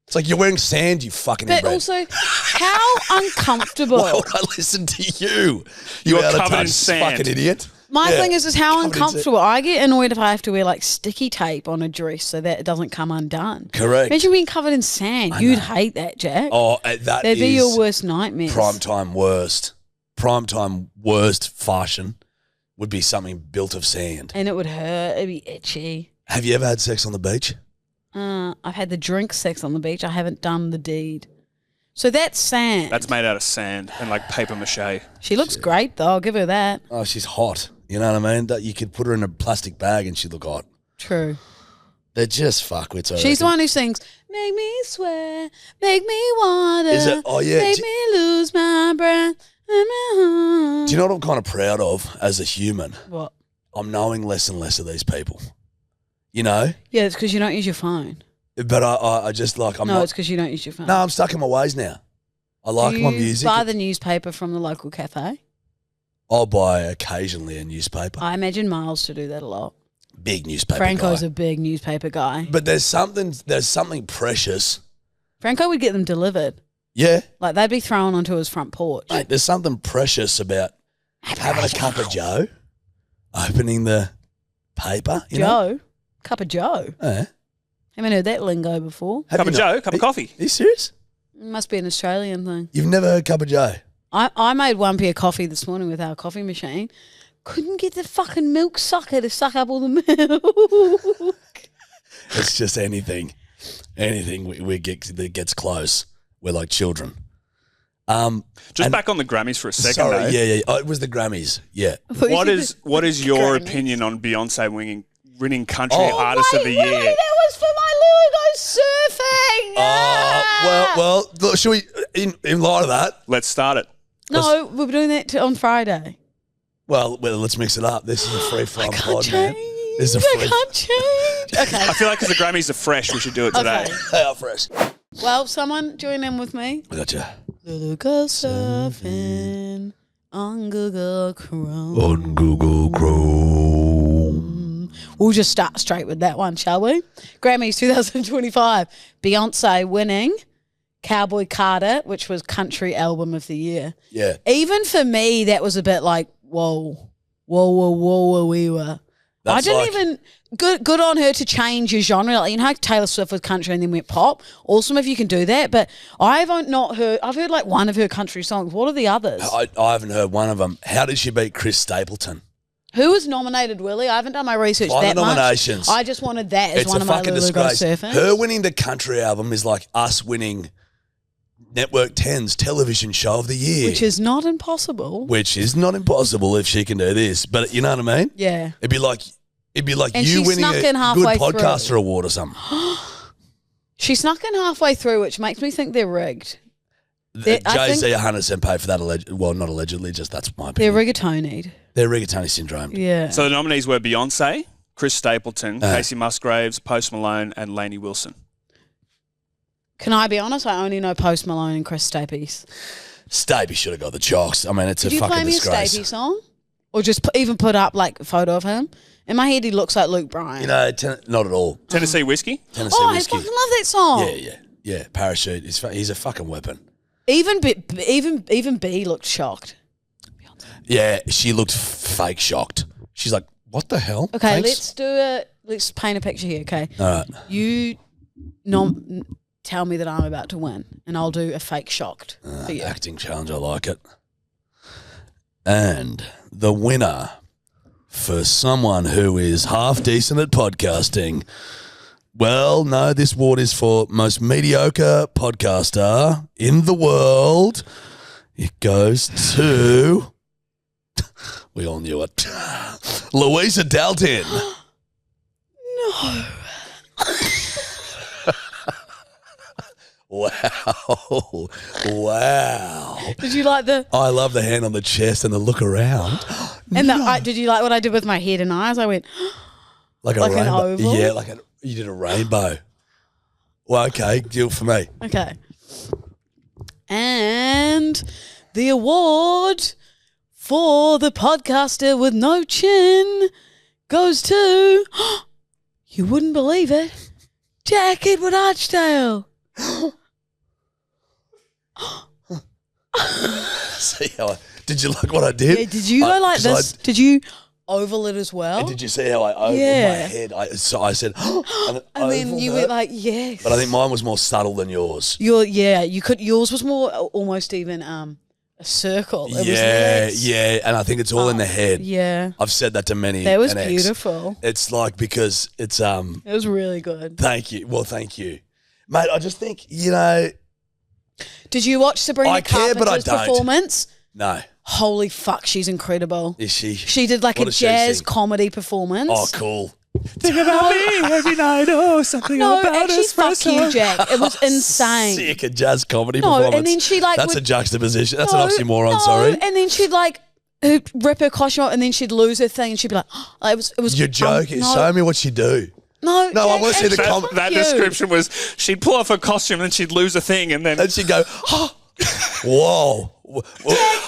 [SPEAKER 2] It's like, you're wearing sand, you fucking
[SPEAKER 1] But
[SPEAKER 2] inbred.
[SPEAKER 1] also, how uncomfortable.
[SPEAKER 2] Why would I listen to you? You
[SPEAKER 3] are
[SPEAKER 2] out of
[SPEAKER 3] covered in
[SPEAKER 2] touch
[SPEAKER 3] sand.
[SPEAKER 2] fucking idiot.
[SPEAKER 1] My
[SPEAKER 2] Yeah.
[SPEAKER 1] thing is how
[SPEAKER 2] Covered in
[SPEAKER 1] uncomfortable. I get annoyed if I have to wear like sticky tape on a dress so that it doesn't come undone.
[SPEAKER 2] Correct.
[SPEAKER 1] Imagine being covered in sand. You'd hate that, Jack.
[SPEAKER 2] Oh, that
[SPEAKER 1] That'd be
[SPEAKER 2] is
[SPEAKER 1] your worst nightmare.
[SPEAKER 2] primetime worst. Primetime worst fashion would be something built of sand.
[SPEAKER 1] And it would hurt. It'd be itchy.
[SPEAKER 2] Have you ever had sex on the beach?
[SPEAKER 1] I've had the drink sex on the beach. I haven't done the deed. So that's sand.
[SPEAKER 3] That's made out of sand and like paper mache.
[SPEAKER 1] She looks great though. I'll give her that.
[SPEAKER 2] Oh, she's hot. You know what I mean? That you could put her in a plastic bag and she'd look hot.
[SPEAKER 1] True.
[SPEAKER 2] They're just fuckwits.
[SPEAKER 1] She's the one who sings, "Make me swear, make me water,
[SPEAKER 2] Is it? Oh yeah.
[SPEAKER 1] make me lose my breath."
[SPEAKER 2] Do you know what I'm kind of proud of as a human?
[SPEAKER 1] What?
[SPEAKER 2] I'm knowing less and less of these people. You know?
[SPEAKER 1] Yeah, it's because you don't use your phone.
[SPEAKER 2] But I just like I'm
[SPEAKER 1] no,
[SPEAKER 2] not.
[SPEAKER 1] it's because you don't use your phone.
[SPEAKER 2] No, I'm stuck in my ways now. I like my music.
[SPEAKER 1] Buy the newspaper from the local cafe?
[SPEAKER 2] I'll buy occasionally a newspaper.
[SPEAKER 1] I imagine Miles to do that a lot.
[SPEAKER 2] Big newspaper
[SPEAKER 1] Franco's
[SPEAKER 2] guy.
[SPEAKER 1] a big newspaper guy.
[SPEAKER 2] But there's something precious.
[SPEAKER 1] Franco would get them delivered.
[SPEAKER 2] Yeah.
[SPEAKER 1] Like they'd be thrown onto his front porch.
[SPEAKER 2] Mate, there's something precious about having a cup of Joe, opening the paper. You know?
[SPEAKER 1] Cup of Joe.
[SPEAKER 2] Yeah.
[SPEAKER 1] Haven't heard that lingo before.
[SPEAKER 3] Cup of Joe, cup of coffee.
[SPEAKER 2] Are you serious?
[SPEAKER 1] Must be an Australian thing.
[SPEAKER 2] You've never heard cup of Joe?
[SPEAKER 1] I made 1 p of coffee this morning with our coffee machine. Couldn't get the fucking milk sucker to suck up all the milk.
[SPEAKER 2] It's just anything we get that gets close. We're like children.
[SPEAKER 3] Just back on the Grammys for a second.
[SPEAKER 2] Sorry,
[SPEAKER 3] though.
[SPEAKER 2] yeah. Oh, it was the Grammys. Yeah.
[SPEAKER 3] What is your
[SPEAKER 1] Grammys.
[SPEAKER 3] opinion on Beyonce winning Country
[SPEAKER 2] Oh,
[SPEAKER 3] Artist of the Year?
[SPEAKER 1] That was for my Lulu goes surfing.
[SPEAKER 2] Well. Look, should we in light of that?
[SPEAKER 3] Let's start it.
[SPEAKER 1] No, we're doing that on Friday.
[SPEAKER 2] Well, let's mix it up. This is a free flowing
[SPEAKER 1] I
[SPEAKER 2] pod,
[SPEAKER 1] can't
[SPEAKER 2] man.
[SPEAKER 1] change.
[SPEAKER 2] This is a
[SPEAKER 1] I
[SPEAKER 2] free.
[SPEAKER 1] can't change. Okay.
[SPEAKER 3] I feel like because the Grammys are fresh, we should do it today.
[SPEAKER 1] Okay.
[SPEAKER 2] Hey, up fresh.
[SPEAKER 1] Well, someone join in with me.
[SPEAKER 2] I gotcha.
[SPEAKER 1] Lulu goes surfing on Google Chrome.
[SPEAKER 2] On Google Chrome.
[SPEAKER 1] We'll just start straight with that one, shall we? Grammys 2025. Beyonce winning Cowboy Carter, which was Country Album of the Year.
[SPEAKER 2] Yeah.
[SPEAKER 1] Even for me, that was a bit like, whoa, we were. I
[SPEAKER 2] That's
[SPEAKER 1] didn't
[SPEAKER 2] like-
[SPEAKER 1] even good on her to change your genre. Like, you know, how Taylor Swift was country and then went pop. Awesome if you can do that. But I've heard like one of her country songs. What are the others?
[SPEAKER 2] I haven't heard one of them. How did she beat Chris Stapleton?
[SPEAKER 1] Who was nominated, Willie? I haven't done my research
[SPEAKER 2] Find
[SPEAKER 1] that
[SPEAKER 2] the nominations.
[SPEAKER 1] much. I just wanted that as
[SPEAKER 2] It's
[SPEAKER 1] one
[SPEAKER 2] a
[SPEAKER 1] of my
[SPEAKER 2] fucking
[SPEAKER 1] Lulu Go
[SPEAKER 2] disgrace.
[SPEAKER 1] Surfing.
[SPEAKER 2] Her winning the country album is like us winning Network 10's television show of the year.
[SPEAKER 1] Which is not impossible.
[SPEAKER 2] Which is not impossible if she can do this. But you know what I mean?
[SPEAKER 1] Yeah.
[SPEAKER 2] It'd be like
[SPEAKER 1] And
[SPEAKER 2] you
[SPEAKER 1] she
[SPEAKER 2] winning
[SPEAKER 1] snuck
[SPEAKER 2] a
[SPEAKER 1] in
[SPEAKER 2] good
[SPEAKER 1] halfway
[SPEAKER 2] podcaster
[SPEAKER 1] through.
[SPEAKER 2] award or something.
[SPEAKER 1] She snuck in halfway through, which makes me think they're rigged. I
[SPEAKER 2] Jay-Z
[SPEAKER 1] think
[SPEAKER 2] 100% paid for that. Well, not allegedly, just that's my
[SPEAKER 1] they're
[SPEAKER 2] opinion.
[SPEAKER 1] rigatonied.
[SPEAKER 2] They're rigatoni syndrome.
[SPEAKER 1] Yeah.
[SPEAKER 3] So the nominees were Beyonce, Chris Stapleton, Casey Musgraves, Post Malone, and Lainey Wilson.
[SPEAKER 1] Can I be honest? I only know Post Malone and Chris Stappies.
[SPEAKER 2] Stapey should have got the chocks. I mean, it's
[SPEAKER 1] Did
[SPEAKER 2] a
[SPEAKER 1] you
[SPEAKER 2] fucking
[SPEAKER 1] play me
[SPEAKER 2] disgrace.
[SPEAKER 1] a Stapey song? Or just even put up like a photo of him? In my head, he looks like Luke Bryan.
[SPEAKER 2] You know, not at all.
[SPEAKER 3] Tennessee Whiskey?
[SPEAKER 2] Tennessee
[SPEAKER 1] I
[SPEAKER 2] Whiskey.
[SPEAKER 1] fucking love that song.
[SPEAKER 2] Yeah. Parachute. He's a fucking weapon.
[SPEAKER 1] Even B looked shocked.
[SPEAKER 2] Yeah, she looked fake shocked. She's like, "What the hell?"
[SPEAKER 1] Okay,
[SPEAKER 2] Thanks.
[SPEAKER 1] let's paint a picture here. Okay,
[SPEAKER 2] All right.
[SPEAKER 1] you tell me that I'm about to win, and I'll do a fake shocked for you.
[SPEAKER 2] Acting challenge. I like it. And the winner for someone who is half decent at podcasting. Well, no, this award is for most mediocre podcaster in the world. It goes to... We all knew it. Louisa Dalton.
[SPEAKER 1] No.
[SPEAKER 2] Wow.
[SPEAKER 1] Did you like the
[SPEAKER 2] I love the hand on the chest and the look around.
[SPEAKER 1] did you like what I did with my head and eyes? I went
[SPEAKER 2] Like
[SPEAKER 1] Like an
[SPEAKER 2] rainbow.
[SPEAKER 1] oval?
[SPEAKER 2] Yeah, you did a rainbow. Well, okay, deal for me.
[SPEAKER 1] okay. And the award for the podcaster with no chin goes to you wouldn't believe it, Jack Edward Archdale.
[SPEAKER 2] See how did you like what I did?
[SPEAKER 1] Yeah, did you go like
[SPEAKER 2] 'cause
[SPEAKER 1] this? Did you oval it as well?
[SPEAKER 2] Did you see how I ovaled my
[SPEAKER 1] Yeah.
[SPEAKER 2] head? I said, and
[SPEAKER 1] then you went like, yes.
[SPEAKER 2] But I think mine was more subtle than yours.
[SPEAKER 1] Yours was more almost even a circle. It was less.
[SPEAKER 2] And I think it's all in the head.
[SPEAKER 1] Yeah.
[SPEAKER 2] I've said that to many.
[SPEAKER 1] That was
[SPEAKER 2] an ex.
[SPEAKER 1] beautiful.
[SPEAKER 2] It's like because it's
[SPEAKER 1] It was really good.
[SPEAKER 2] Thank you. Well, thank you, mate. I just think
[SPEAKER 1] Did you watch Sabrina
[SPEAKER 2] I care, but I
[SPEAKER 1] Carpenter's
[SPEAKER 2] don't.
[SPEAKER 1] performance?
[SPEAKER 2] No.
[SPEAKER 1] Holy fuck, she's incredible.
[SPEAKER 2] Is she?
[SPEAKER 1] She did like
[SPEAKER 2] What
[SPEAKER 1] a
[SPEAKER 2] does she
[SPEAKER 1] jazz
[SPEAKER 2] sing?
[SPEAKER 1] comedy performance.
[SPEAKER 2] Oh, cool.
[SPEAKER 3] Think about me every night. Oh, something
[SPEAKER 1] No,
[SPEAKER 3] about
[SPEAKER 1] actually, fuck
[SPEAKER 3] espresso.
[SPEAKER 1] you, Jack. It was insane.
[SPEAKER 2] Sick, a jazz comedy
[SPEAKER 1] No,
[SPEAKER 2] performance.
[SPEAKER 1] and then she like
[SPEAKER 2] That's
[SPEAKER 1] would-
[SPEAKER 2] a juxtaposition. That's
[SPEAKER 1] No,
[SPEAKER 2] an oxymoron,
[SPEAKER 1] no,
[SPEAKER 2] sorry.
[SPEAKER 1] And then she'd like rip her costume off and then she'd lose her thing and she'd be like, oh, it was.
[SPEAKER 2] You're joking.
[SPEAKER 1] no,
[SPEAKER 2] Show me what you do.
[SPEAKER 1] No,
[SPEAKER 2] No, I
[SPEAKER 1] Jack,
[SPEAKER 2] wanna see the
[SPEAKER 1] actually,
[SPEAKER 2] com-
[SPEAKER 3] That
[SPEAKER 1] fuck you.
[SPEAKER 3] description was she'd pull off her costume and then she'd lose a thing and then
[SPEAKER 2] And she'd go, oh, whoa. Whoa,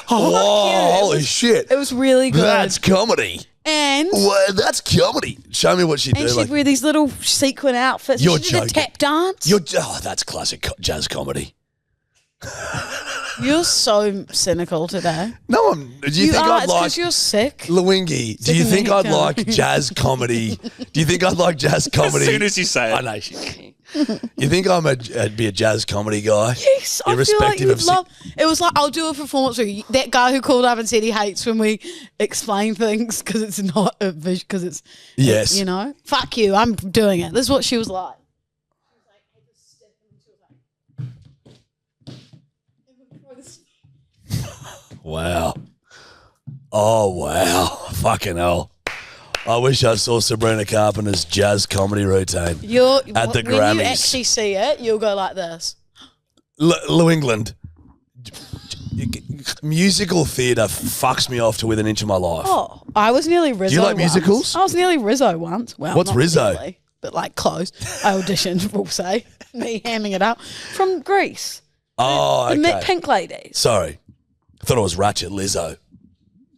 [SPEAKER 2] holy shit.
[SPEAKER 1] It was really good.
[SPEAKER 2] That's comedy.
[SPEAKER 1] and
[SPEAKER 2] Well, that's comedy. Show me what she
[SPEAKER 1] and
[SPEAKER 2] do.
[SPEAKER 1] she'd
[SPEAKER 2] Like,
[SPEAKER 1] wear these little sequin outfits.
[SPEAKER 2] You're
[SPEAKER 1] She did a
[SPEAKER 2] joking.
[SPEAKER 1] tap dance.
[SPEAKER 2] that's classic jazz comedy.
[SPEAKER 1] You're so cynical today.
[SPEAKER 2] No, do you think
[SPEAKER 1] are.
[SPEAKER 2] I'd
[SPEAKER 1] It's
[SPEAKER 2] like
[SPEAKER 1] because you're sick.
[SPEAKER 2] Lewingi? Do
[SPEAKER 1] Sick
[SPEAKER 2] you
[SPEAKER 1] of
[SPEAKER 2] think
[SPEAKER 1] me,
[SPEAKER 2] I'd
[SPEAKER 1] Charlie.
[SPEAKER 2] like jazz comedy? Do you think I'd like jazz comedy?
[SPEAKER 3] as soon as you say
[SPEAKER 2] I
[SPEAKER 3] it.
[SPEAKER 2] know. You think I'd be a jazz comedy guy?
[SPEAKER 1] Yes, I feel like
[SPEAKER 2] Irrespective
[SPEAKER 1] you would
[SPEAKER 2] of si-
[SPEAKER 1] love. It was like I'll do a performance with you. That guy who called up and said he hates when we explain things because it's not a vision. Because it's
[SPEAKER 2] Yes.
[SPEAKER 1] you know, fuck you. I'm doing it. This is what she was like.
[SPEAKER 2] Wow. Oh, wow. Fucking hell. I wish I saw Sabrina Carpenter's jazz comedy routine.
[SPEAKER 1] You're
[SPEAKER 2] At the
[SPEAKER 1] when you
[SPEAKER 2] Grammys.
[SPEAKER 1] actually see it, you'll go like this.
[SPEAKER 2] New England. Musical theatre fucks me off to within an inch of my life.
[SPEAKER 1] Oh, I was nearly Rizzo.
[SPEAKER 2] you like
[SPEAKER 1] once.
[SPEAKER 2] musicals?
[SPEAKER 1] I was nearly Rizzo once. Well,
[SPEAKER 2] What's
[SPEAKER 1] not
[SPEAKER 2] Rizzo?
[SPEAKER 1] Nearly, but like close. I auditioned. We'll say me hamming it up from Greece.
[SPEAKER 2] Oh,
[SPEAKER 1] The
[SPEAKER 2] okay.
[SPEAKER 1] Pink Ladies.
[SPEAKER 2] Sorry. I thought it was Ratchet Lizzo.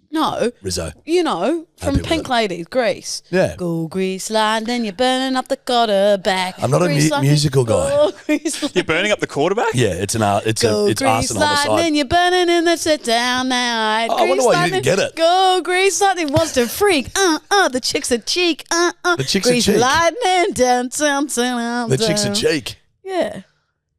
[SPEAKER 1] No,
[SPEAKER 2] Rizzo.
[SPEAKER 1] you know, from
[SPEAKER 2] Happy with
[SPEAKER 1] Pink
[SPEAKER 2] it.
[SPEAKER 1] Ladies, Greece.
[SPEAKER 2] Yeah.
[SPEAKER 1] Go Grease Lightning, you're burning up the quarterback.
[SPEAKER 2] I'm not a
[SPEAKER 1] Grease lightning,
[SPEAKER 2] musical guy.
[SPEAKER 1] Go Grease
[SPEAKER 3] You're
[SPEAKER 1] lightning.
[SPEAKER 3] burning up the quarterback?
[SPEAKER 2] Yeah, it's
[SPEAKER 1] Go
[SPEAKER 2] it's
[SPEAKER 1] Grease
[SPEAKER 2] arson
[SPEAKER 1] Lightning,
[SPEAKER 2] homicide.
[SPEAKER 1] you're burning in the sit down now.
[SPEAKER 2] Oh, I wonder why you didn't get it.
[SPEAKER 1] Go Grease Lightning wants to freak. The chick's a cheek.
[SPEAKER 2] The chick's a
[SPEAKER 1] Grease
[SPEAKER 2] cheek.
[SPEAKER 1] Lightning, dun, dun, dun,
[SPEAKER 2] The chick's a
[SPEAKER 1] dun.
[SPEAKER 2] cheek.
[SPEAKER 1] Yeah.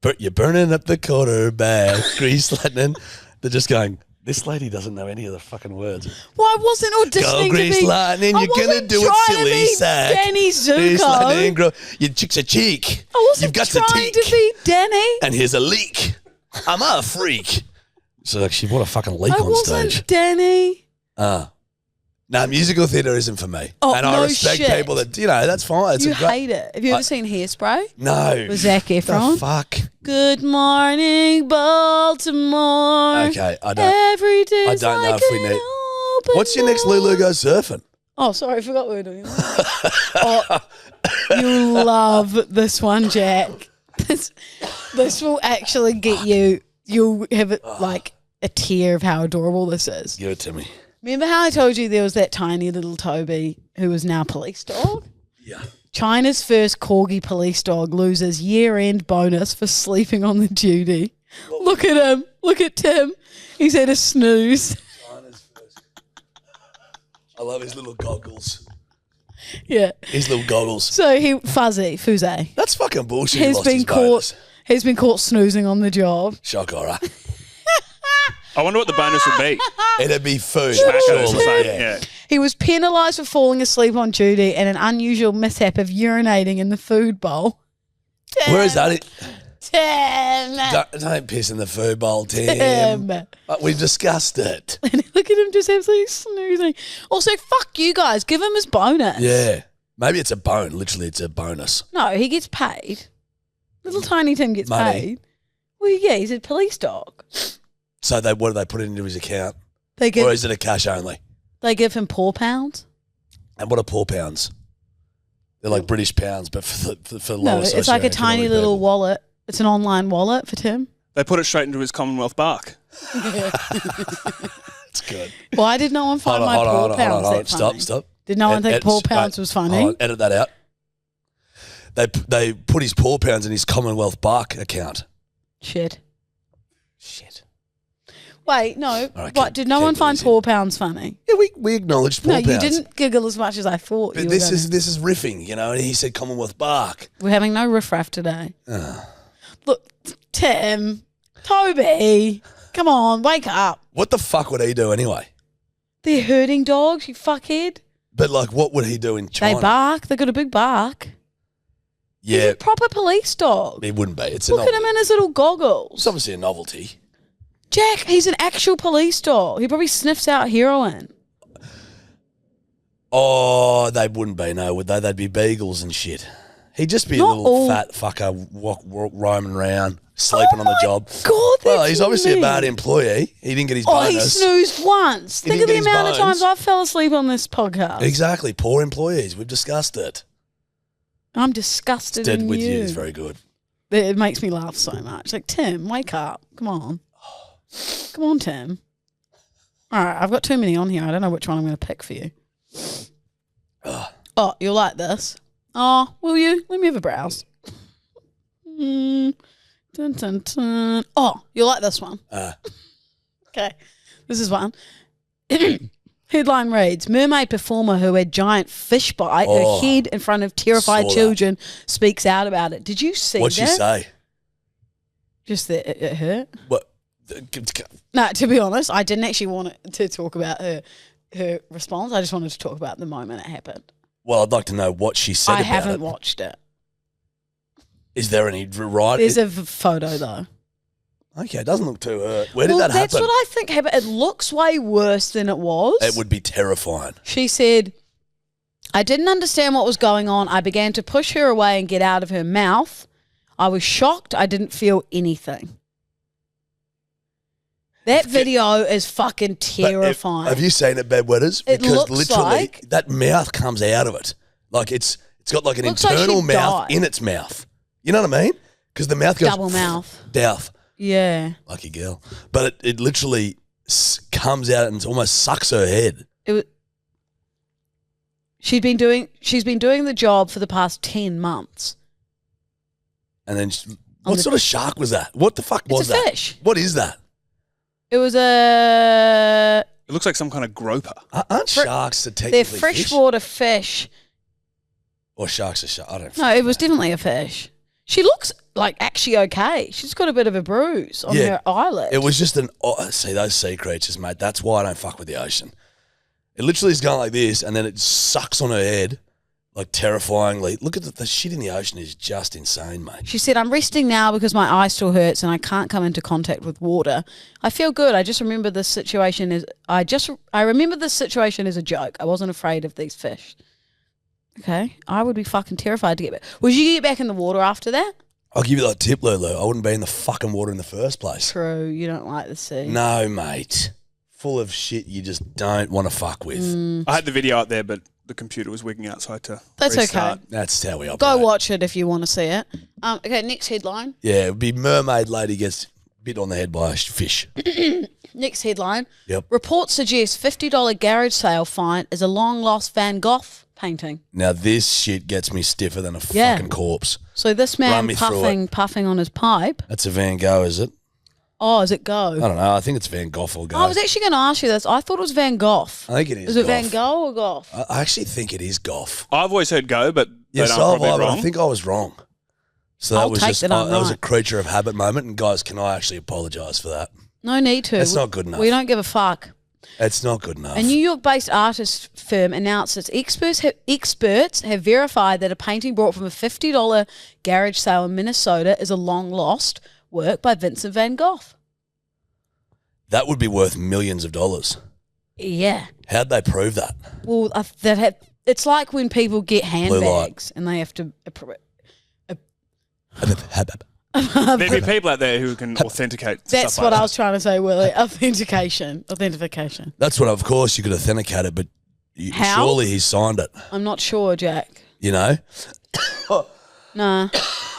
[SPEAKER 2] But you're burning up the quarterback. Grease lightning. They're just going, this lady doesn't know any of the fucking words.
[SPEAKER 1] Well, I wasn't auditioning
[SPEAKER 2] Go Grease
[SPEAKER 1] to be.
[SPEAKER 2] lightning,
[SPEAKER 1] I
[SPEAKER 2] you're going to
[SPEAKER 1] wasn't
[SPEAKER 2] do it,
[SPEAKER 1] trying to
[SPEAKER 2] silly
[SPEAKER 1] be
[SPEAKER 2] sack.
[SPEAKER 1] Danny
[SPEAKER 2] Grease lightning,
[SPEAKER 1] Zuko.
[SPEAKER 2] your chick's a cheek.
[SPEAKER 1] I wasn't
[SPEAKER 2] You've got to
[SPEAKER 1] trying
[SPEAKER 2] teak.
[SPEAKER 1] to be Danny.
[SPEAKER 2] And here's a leak. I'm a freak. So like, she bought a fucking leak
[SPEAKER 1] I
[SPEAKER 2] on
[SPEAKER 1] wasn't
[SPEAKER 2] stage.
[SPEAKER 1] Danny.
[SPEAKER 2] No, musical theatre isn't for me.
[SPEAKER 1] Oh,
[SPEAKER 2] and I
[SPEAKER 1] no
[SPEAKER 2] respect
[SPEAKER 1] shit.
[SPEAKER 2] people that, that's fine. It's
[SPEAKER 1] You
[SPEAKER 2] a great.
[SPEAKER 1] hate it. Have you ever seen Hairspray
[SPEAKER 2] No.
[SPEAKER 1] with Zac Efron?
[SPEAKER 2] The fuck?
[SPEAKER 1] Good morning, Baltimore.
[SPEAKER 2] Okay, I don't.
[SPEAKER 1] Every day.
[SPEAKER 2] I don't know if we need. What's your next Lulu Go Surfing?
[SPEAKER 1] Oh, sorry, I forgot we were doing that. Oh, you love this one, Jack. This will actually get you. You'll have it like a tear of how adorable this is.
[SPEAKER 2] Give it to me.
[SPEAKER 1] Remember how I told you there was that tiny little Toby who is now police dog?
[SPEAKER 2] Yeah.
[SPEAKER 1] China's first corgi police dog loses year-end bonus for sleeping on the duty. Look at him. Look at Tim. He's had a snooze.
[SPEAKER 2] I love his little goggles.
[SPEAKER 1] Yeah.
[SPEAKER 2] His little goggles.
[SPEAKER 1] So Fuzzy,
[SPEAKER 2] That's fucking bullshit. He
[SPEAKER 1] has
[SPEAKER 2] lost
[SPEAKER 1] been
[SPEAKER 2] his
[SPEAKER 1] caught.
[SPEAKER 2] bonus.
[SPEAKER 1] He's been caught snoozing on the job.
[SPEAKER 2] Shock horror.
[SPEAKER 3] I wonder what the bonus would be.
[SPEAKER 2] It'd be food.
[SPEAKER 3] Tacos or
[SPEAKER 2] surely.
[SPEAKER 3] something.
[SPEAKER 2] Yeah.
[SPEAKER 3] Yeah.
[SPEAKER 1] He was penalised for falling asleep on duty and an unusual mishap of urinating in the food bowl.
[SPEAKER 2] Where is that?
[SPEAKER 1] Tim.
[SPEAKER 2] Don't piss in the food bowl, Tim.
[SPEAKER 1] Tim.
[SPEAKER 2] We've discussed it.
[SPEAKER 1] And look at him just absolutely snoozing. Also, fuck you guys. Give him his bonus.
[SPEAKER 2] Yeah. Maybe it's a bone. Literally, it's a bonus.
[SPEAKER 1] No, he gets paid. Little tiny Tim gets
[SPEAKER 2] Money.
[SPEAKER 1] paid. Well, yeah, he's a police dog.
[SPEAKER 2] So what do they put it into his account?
[SPEAKER 1] They
[SPEAKER 2] Or
[SPEAKER 1] give
[SPEAKER 2] is it a cash only?
[SPEAKER 1] him paw pounds.
[SPEAKER 2] And what are paw pounds? They're like British pounds, but for
[SPEAKER 1] No,
[SPEAKER 2] lower
[SPEAKER 1] it's like a
[SPEAKER 2] socioeconomic
[SPEAKER 1] tiny little
[SPEAKER 2] people.
[SPEAKER 1] wallet. It's an online wallet for Tim.
[SPEAKER 3] They put it straight into his Commonwealth bark.
[SPEAKER 2] It's good.
[SPEAKER 1] Why did no one find my paw pounds that funny?
[SPEAKER 2] Stop.
[SPEAKER 1] Did no one think paw pounds was funny?
[SPEAKER 2] Hold on, edit that out. They put his paw pounds in his Commonwealth bark account.
[SPEAKER 1] Shit. Wait, no.
[SPEAKER 2] right,
[SPEAKER 1] What?
[SPEAKER 2] keep-
[SPEAKER 1] Did no
[SPEAKER 2] keep
[SPEAKER 1] one
[SPEAKER 2] it
[SPEAKER 1] find
[SPEAKER 2] easy.
[SPEAKER 1] paw pounds funny?
[SPEAKER 2] Yeah, we acknowledged paw
[SPEAKER 1] No,
[SPEAKER 2] pounds.
[SPEAKER 1] you didn't giggle as much as I thought you
[SPEAKER 2] But
[SPEAKER 1] were
[SPEAKER 2] this
[SPEAKER 1] gonna.
[SPEAKER 2] is riffing, and he said Commonwealth bark.
[SPEAKER 1] We're having no riffraff today. Look, Tim, Toby, come on, wake up.
[SPEAKER 2] What the fuck would he do anyway?
[SPEAKER 1] They're herding dogs, you fuckhead.
[SPEAKER 2] But like, what would he do in China?
[SPEAKER 1] They bark. They got a big bark.
[SPEAKER 2] Yeah.
[SPEAKER 1] He's a proper police dog.
[SPEAKER 2] It wouldn't be. It's
[SPEAKER 1] Look at him in his little goggles.
[SPEAKER 2] It's obviously a novelty.
[SPEAKER 1] Jack, he's an actual police dog. He probably sniffs out heroin.
[SPEAKER 2] Oh, they wouldn't be, no, would they? They'd be beagles and shit. He'd just be
[SPEAKER 1] Not
[SPEAKER 2] a little
[SPEAKER 1] all-
[SPEAKER 2] fat fucker roaming around, sleeping on the job.
[SPEAKER 1] God,
[SPEAKER 2] Well,
[SPEAKER 1] that's
[SPEAKER 2] he's obviously
[SPEAKER 1] mean.
[SPEAKER 2] a bad employee. He didn't get his
[SPEAKER 1] Oh, he
[SPEAKER 2] bonus.
[SPEAKER 1] snoozed once.
[SPEAKER 2] He
[SPEAKER 1] Think of the
[SPEAKER 2] didn't get his
[SPEAKER 1] amount of
[SPEAKER 2] bones.
[SPEAKER 1] times I fell asleep on this podcast.
[SPEAKER 2] Exactly. Poor employees. We've discussed it.
[SPEAKER 1] I'm disgusted
[SPEAKER 2] Dead
[SPEAKER 1] in
[SPEAKER 2] with you
[SPEAKER 1] you.
[SPEAKER 2] is very good.
[SPEAKER 1] It makes me laugh so much. Like, Tim, wake up. Come on. Come on, Tim. All right, I've got too many on here. I don't know which one I'm going to pick for you. Oh, you'll like this. Oh, will you? Let me have a browse. Dun, dun, dun. Oh, you'll like this one. Okay, this is one. Headline reads, mermaid performer who had giant fish bite her head in front of terrified
[SPEAKER 2] saw that.
[SPEAKER 1] children speaks out about it. Did you see
[SPEAKER 2] What'd she
[SPEAKER 1] that?
[SPEAKER 2] say?
[SPEAKER 1] Just that it hurt?
[SPEAKER 2] What?
[SPEAKER 1] No, to be honest, I didn't actually want to talk about her response. I just wanted to talk about the moment it happened.
[SPEAKER 2] Well, I'd like to know what she said
[SPEAKER 1] I
[SPEAKER 2] about
[SPEAKER 1] haven't
[SPEAKER 2] it.
[SPEAKER 1] watched it.
[SPEAKER 2] Is there any right?
[SPEAKER 1] There's a photo though.
[SPEAKER 2] Okay, it doesn't look too hurt. Where did that
[SPEAKER 1] That's
[SPEAKER 2] happen?
[SPEAKER 1] what I think happened. It looks way worse than it was.
[SPEAKER 2] It would be terrifying.
[SPEAKER 1] She said, I didn't understand what was going on. I began to push her away and get out of her mouth. I was shocked. I didn't feel anything. That video is fucking terrifying.
[SPEAKER 2] Have you seen it, bedwetters?
[SPEAKER 1] It
[SPEAKER 2] Because
[SPEAKER 1] looks
[SPEAKER 2] literally
[SPEAKER 1] like-
[SPEAKER 2] that mouth comes out of it. Like it's got like an
[SPEAKER 1] Looks like
[SPEAKER 2] internal
[SPEAKER 1] she
[SPEAKER 2] mouth
[SPEAKER 1] died.
[SPEAKER 2] in its mouth. You know what I mean? Because the mouth goes
[SPEAKER 1] Double mouth.
[SPEAKER 2] Mouth.
[SPEAKER 1] Yeah.
[SPEAKER 2] Lucky girl. But it literally comes out and almost sucks her head.
[SPEAKER 1] She's been doing the job for the past 10 months.
[SPEAKER 2] And then what sort of shark was that? What the fuck was
[SPEAKER 1] a
[SPEAKER 2] that?
[SPEAKER 1] fish.
[SPEAKER 2] What is that?
[SPEAKER 1] It was a
[SPEAKER 3] It looks like some kind of groper.
[SPEAKER 2] Aren't sharks technically
[SPEAKER 1] they're freshwater fish.
[SPEAKER 2] Or sharks are sharks? I don't know.
[SPEAKER 1] No, it was definitely a fish. She looks like actually okay. She's got a bit of a bruise on her eyelid.
[SPEAKER 2] It was just see those sea creatures, mate. That's why I don't fuck with the ocean. It literally is going like this, and then it sucks on her head, like terrifyingly. Look at the shit in the ocean is just insane, mate.
[SPEAKER 1] She said, I'm resting now because my eye still hurts and I can't come into contact with water. I feel good. I just remember this situation as I remember this situation as a joke. I wasn't afraid of these fish. Okay. I would be fucking terrified to get back. Would you get back in the water after that?
[SPEAKER 2] I'll give you that tip, Lulu. I wouldn't be in the fucking water in the first place.
[SPEAKER 1] True. You don't like the sea.
[SPEAKER 2] No, mate. Full of shit you just don't want to fuck with.
[SPEAKER 3] I had the video out there, but the computer was wigging out, so I had to
[SPEAKER 1] That's
[SPEAKER 3] restart.
[SPEAKER 1] okay.
[SPEAKER 2] That's how we operate.
[SPEAKER 1] Go watch it if you want to see it. Okay, next headline.
[SPEAKER 2] Yeah, it would be mermaid lady gets bit on the head by a fish.
[SPEAKER 1] Next headline.
[SPEAKER 2] Yep.
[SPEAKER 1] Report suggests $50 garage sale fine is a long-lost Van Gogh painting.
[SPEAKER 2] Now this shit gets me stiffer than a
[SPEAKER 1] Yeah.
[SPEAKER 2] fucking corpse.
[SPEAKER 1] So this
[SPEAKER 2] Run
[SPEAKER 1] man
[SPEAKER 2] me through
[SPEAKER 1] puffing on his pipe.
[SPEAKER 2] That's a Van Gogh, is it?
[SPEAKER 1] Oh, is it Go?
[SPEAKER 2] I don't know. I think it's Van Gogh or Gogh.
[SPEAKER 1] I was actually going to ask you this. I thought it was Van Gogh.
[SPEAKER 2] I think it is.
[SPEAKER 1] Is it
[SPEAKER 2] Gough.
[SPEAKER 1] Van Gogh or Gough?
[SPEAKER 2] I actually think it is Gough.
[SPEAKER 3] I've always heard go, but
[SPEAKER 2] Yes,
[SPEAKER 3] they don't probably
[SPEAKER 2] but
[SPEAKER 3] wrong.
[SPEAKER 2] I think I was wrong. So that
[SPEAKER 1] I'll
[SPEAKER 2] was
[SPEAKER 1] take
[SPEAKER 2] just
[SPEAKER 1] that I'm
[SPEAKER 2] that was a
[SPEAKER 1] right.
[SPEAKER 2] creature of habit moment. And guys, can I actually apologise for that?
[SPEAKER 1] No need to.
[SPEAKER 2] It's not good enough.
[SPEAKER 1] We don't give a fuck.
[SPEAKER 2] It's not good enough.
[SPEAKER 1] A New York-based artist firm announced its experts have verified that a painting brought from a $50 garage sale in Minnesota is a long-lost work by Vincent van Gogh.
[SPEAKER 2] That would be worth millions of dollars.
[SPEAKER 1] Yeah.
[SPEAKER 2] How'd they prove that?
[SPEAKER 1] Well, it's like when people get
[SPEAKER 2] light.
[SPEAKER 1] handbags and they have to.
[SPEAKER 3] There'd be people out there who can authenticate
[SPEAKER 1] That's
[SPEAKER 3] stuff
[SPEAKER 1] what
[SPEAKER 3] like
[SPEAKER 1] I was trying to say, Willie. Authentication.
[SPEAKER 2] That's what, of course, you could authenticate it, but
[SPEAKER 1] How?
[SPEAKER 2] surely he signed it.
[SPEAKER 1] I'm not sure, Jack.
[SPEAKER 2] You know?
[SPEAKER 1] Nah,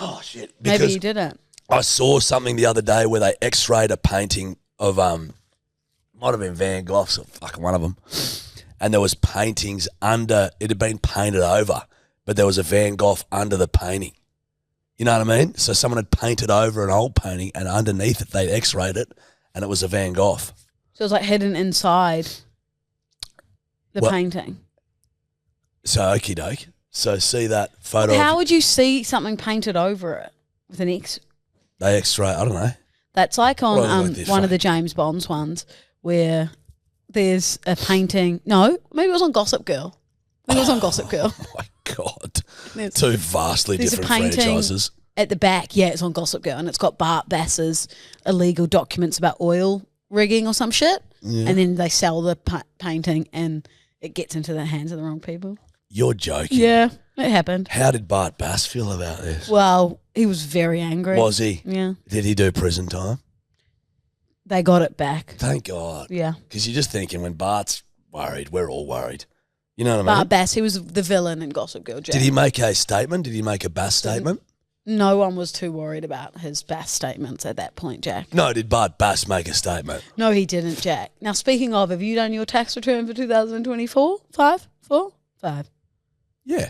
[SPEAKER 2] Oh shit!
[SPEAKER 1] maybe
[SPEAKER 2] Because
[SPEAKER 1] you didn't.
[SPEAKER 2] I saw something the other day where they X-rayed a painting of might have been Van Gogh's or fucking one of them, and there was paintings under. It had been painted over, but there was a Van Gogh under the painting. You know what I mean? So someone had painted over an old painting, and underneath it they'd X-rayed it, and it was a Van Gogh.
[SPEAKER 1] So it was like hidden inside the
[SPEAKER 2] Well,
[SPEAKER 1] painting.
[SPEAKER 2] So okie doke. So see that photo.
[SPEAKER 1] How would you see something painted over it with an X?
[SPEAKER 2] They X-ray. I don't know.
[SPEAKER 1] That's like on
[SPEAKER 2] Well, like this,
[SPEAKER 1] one of
[SPEAKER 2] right?
[SPEAKER 1] the James Bonds ones where there's a painting. No, maybe it was on Gossip Girl. I think it was on Gossip Girl.
[SPEAKER 2] Oh my God.
[SPEAKER 1] There's-
[SPEAKER 2] Two vastly
[SPEAKER 1] there's a
[SPEAKER 2] different
[SPEAKER 1] painting
[SPEAKER 2] franchises.
[SPEAKER 1] at the back. Yeah, it's on Gossip Girl, and it's got Bart Bass's illegal documents about oil rigging or some shit.
[SPEAKER 2] Yeah.
[SPEAKER 1] And then they sell the painting, and it gets into the hands of the wrong people.
[SPEAKER 2] You're joking.
[SPEAKER 1] Yeah, it happened.
[SPEAKER 2] How did Bart Bass feel about this?
[SPEAKER 1] Well, he was very angry.
[SPEAKER 2] Was he?
[SPEAKER 1] Yeah.
[SPEAKER 2] Did he do prison time?
[SPEAKER 1] They got it back.
[SPEAKER 2] Thank God.
[SPEAKER 1] Yeah.
[SPEAKER 2] Because you're just thinking when Bart's worried, we're all worried. You know what I mean?
[SPEAKER 1] Bart Bass, he was the villain in Gossip Girl. Jack.
[SPEAKER 2] Did he make a statement? Did he make a Bass statement?
[SPEAKER 1] No one was too worried about his Bass statements at that point, Jack.
[SPEAKER 2] No, did Bart Bass make a statement?
[SPEAKER 1] No, he didn't, Jack. Now, speaking of, have you done your tax return for 2024? 5? 4? 5.
[SPEAKER 2] Yeah.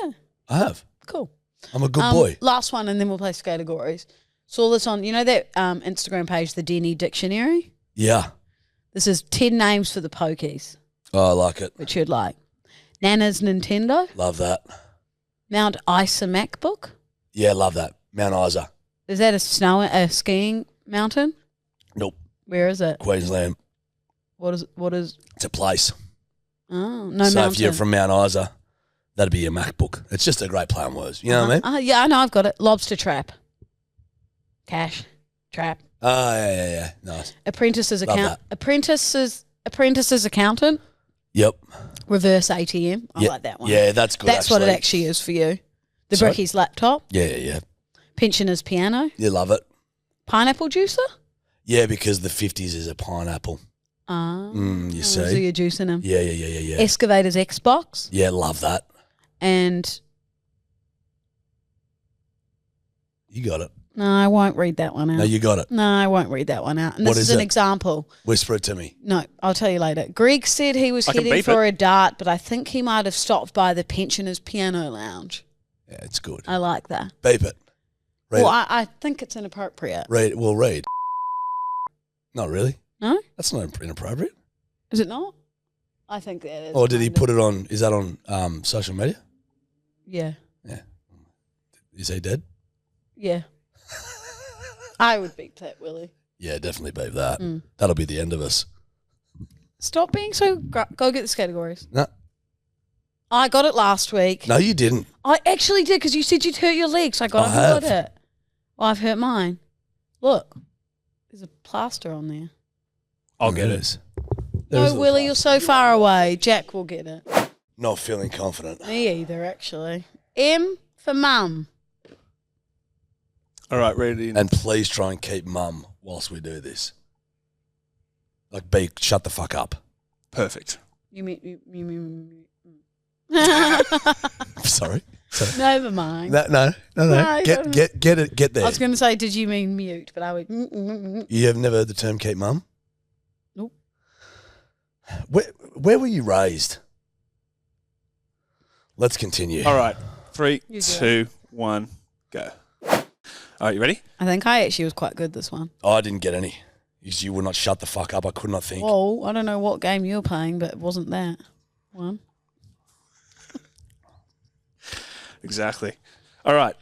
[SPEAKER 1] Yeah.
[SPEAKER 2] I have.
[SPEAKER 1] Cool.
[SPEAKER 2] I'm a good boy.
[SPEAKER 1] Last one, and then we'll play Scattergories. Saw this on, you know that Instagram page, the Denny Dictionary?
[SPEAKER 2] Yeah.
[SPEAKER 1] This is 10 names for the pokies,
[SPEAKER 2] Oh, I like it.
[SPEAKER 1] which you'd like. Nana's Nintendo,
[SPEAKER 2] Love that.
[SPEAKER 1] Mount Isa MacBook.
[SPEAKER 2] Yeah, love that. Mount Isa.
[SPEAKER 1] Is that a skiing mountain?
[SPEAKER 2] Nope.
[SPEAKER 1] Where is it?
[SPEAKER 2] Queensland.
[SPEAKER 1] What is?
[SPEAKER 2] It's a place.
[SPEAKER 1] Oh, no
[SPEAKER 2] So
[SPEAKER 1] mountain.
[SPEAKER 2] if you're from Mount Isa, that'd be your MacBook. It's just a great play on words. You know what I mean?
[SPEAKER 1] Yeah, I know. I've got it. Lobster trap. Cash trap.
[SPEAKER 2] Oh, yeah. Nice.
[SPEAKER 1] Apprentice's
[SPEAKER 2] Love
[SPEAKER 1] account.
[SPEAKER 2] that.
[SPEAKER 1] Apprentice's accountant.
[SPEAKER 2] Yep.
[SPEAKER 1] Reverse ATM. I
[SPEAKER 2] Yeah.
[SPEAKER 1] like that one.
[SPEAKER 2] Yeah, that's good.
[SPEAKER 1] That's what it actually is for you. The
[SPEAKER 2] Sorry?
[SPEAKER 1] Bricky's laptop.
[SPEAKER 2] Yeah.
[SPEAKER 1] Pensioner's piano.
[SPEAKER 2] You love it.
[SPEAKER 1] Pineapple juicer.
[SPEAKER 2] Yeah, because the 50s is a pineapple.
[SPEAKER 1] Ah.
[SPEAKER 2] You
[SPEAKER 1] So
[SPEAKER 2] see?
[SPEAKER 1] you're juicing them.
[SPEAKER 2] Yeah.
[SPEAKER 1] Excavator's Xbox.
[SPEAKER 2] Yeah, love that.
[SPEAKER 1] And
[SPEAKER 2] You got it.
[SPEAKER 1] no, I won't read that one out.
[SPEAKER 2] No, you got it.
[SPEAKER 1] No, I won't read that one out. And
[SPEAKER 2] What
[SPEAKER 1] this
[SPEAKER 2] is
[SPEAKER 1] is an
[SPEAKER 2] it?
[SPEAKER 1] example.
[SPEAKER 2] Whisper it to me.
[SPEAKER 1] No, I'll tell you later. Greg said he was
[SPEAKER 3] I can
[SPEAKER 1] heading
[SPEAKER 3] beep
[SPEAKER 1] for
[SPEAKER 3] it.
[SPEAKER 1] a dart, but I think he might have stopped by the Pensioners Piano Lounge.
[SPEAKER 2] Yeah, it's good.
[SPEAKER 1] I like that.
[SPEAKER 2] Beep it. Read
[SPEAKER 1] Well,
[SPEAKER 2] it.
[SPEAKER 1] I think it's inappropriate.
[SPEAKER 2] Read. Well, read. Not really.
[SPEAKER 1] No?
[SPEAKER 2] That's not inappropriate.
[SPEAKER 1] Is it not? I think that is.
[SPEAKER 2] Or did he
[SPEAKER 1] kind of-
[SPEAKER 2] put it on? Is that on social media?
[SPEAKER 1] Yeah.
[SPEAKER 2] Is he dead?
[SPEAKER 1] Yeah. I would beat that, Willie.
[SPEAKER 2] Yeah, definitely beep that.
[SPEAKER 1] Mm.
[SPEAKER 2] That'll be the end of us.
[SPEAKER 1] Stop being so... Go get the categories.
[SPEAKER 2] No,
[SPEAKER 1] I got it last week.
[SPEAKER 2] no, you didn't.
[SPEAKER 1] I actually did because you said you'd hurt your leg, so I got
[SPEAKER 2] have.
[SPEAKER 1] it. Well, I've hurt mine. Look. There's a plaster on there.
[SPEAKER 3] I'll get it.
[SPEAKER 2] is. There is a
[SPEAKER 1] No,
[SPEAKER 2] little
[SPEAKER 1] Willie, you're
[SPEAKER 2] plaster.
[SPEAKER 1] so far away. Jack will get it.
[SPEAKER 2] Not feeling confident.
[SPEAKER 1] Me either, actually. M for mum.
[SPEAKER 3] All right, read it in.
[SPEAKER 2] And please try and keep mum whilst we do this. Like, shut the fuck up.
[SPEAKER 3] Perfect.
[SPEAKER 1] You mean.
[SPEAKER 2] Sorry.
[SPEAKER 1] Never mind.
[SPEAKER 2] No.
[SPEAKER 1] No,
[SPEAKER 2] Get there.
[SPEAKER 1] I was going to say, did you mean mute? But I would.
[SPEAKER 2] You have never heard the term keep mum?
[SPEAKER 1] Nope.
[SPEAKER 2] Where were you raised? Let's continue.
[SPEAKER 3] All right. 3,
[SPEAKER 1] You do
[SPEAKER 3] 2, 1, go. All right, you ready?
[SPEAKER 1] I think I actually was quite good this one.
[SPEAKER 2] Oh, I didn't get any. You would not shut the fuck up. I could not think.
[SPEAKER 1] Whoa, I don't know what game you were playing, but it wasn't that one.
[SPEAKER 3] Exactly. All right.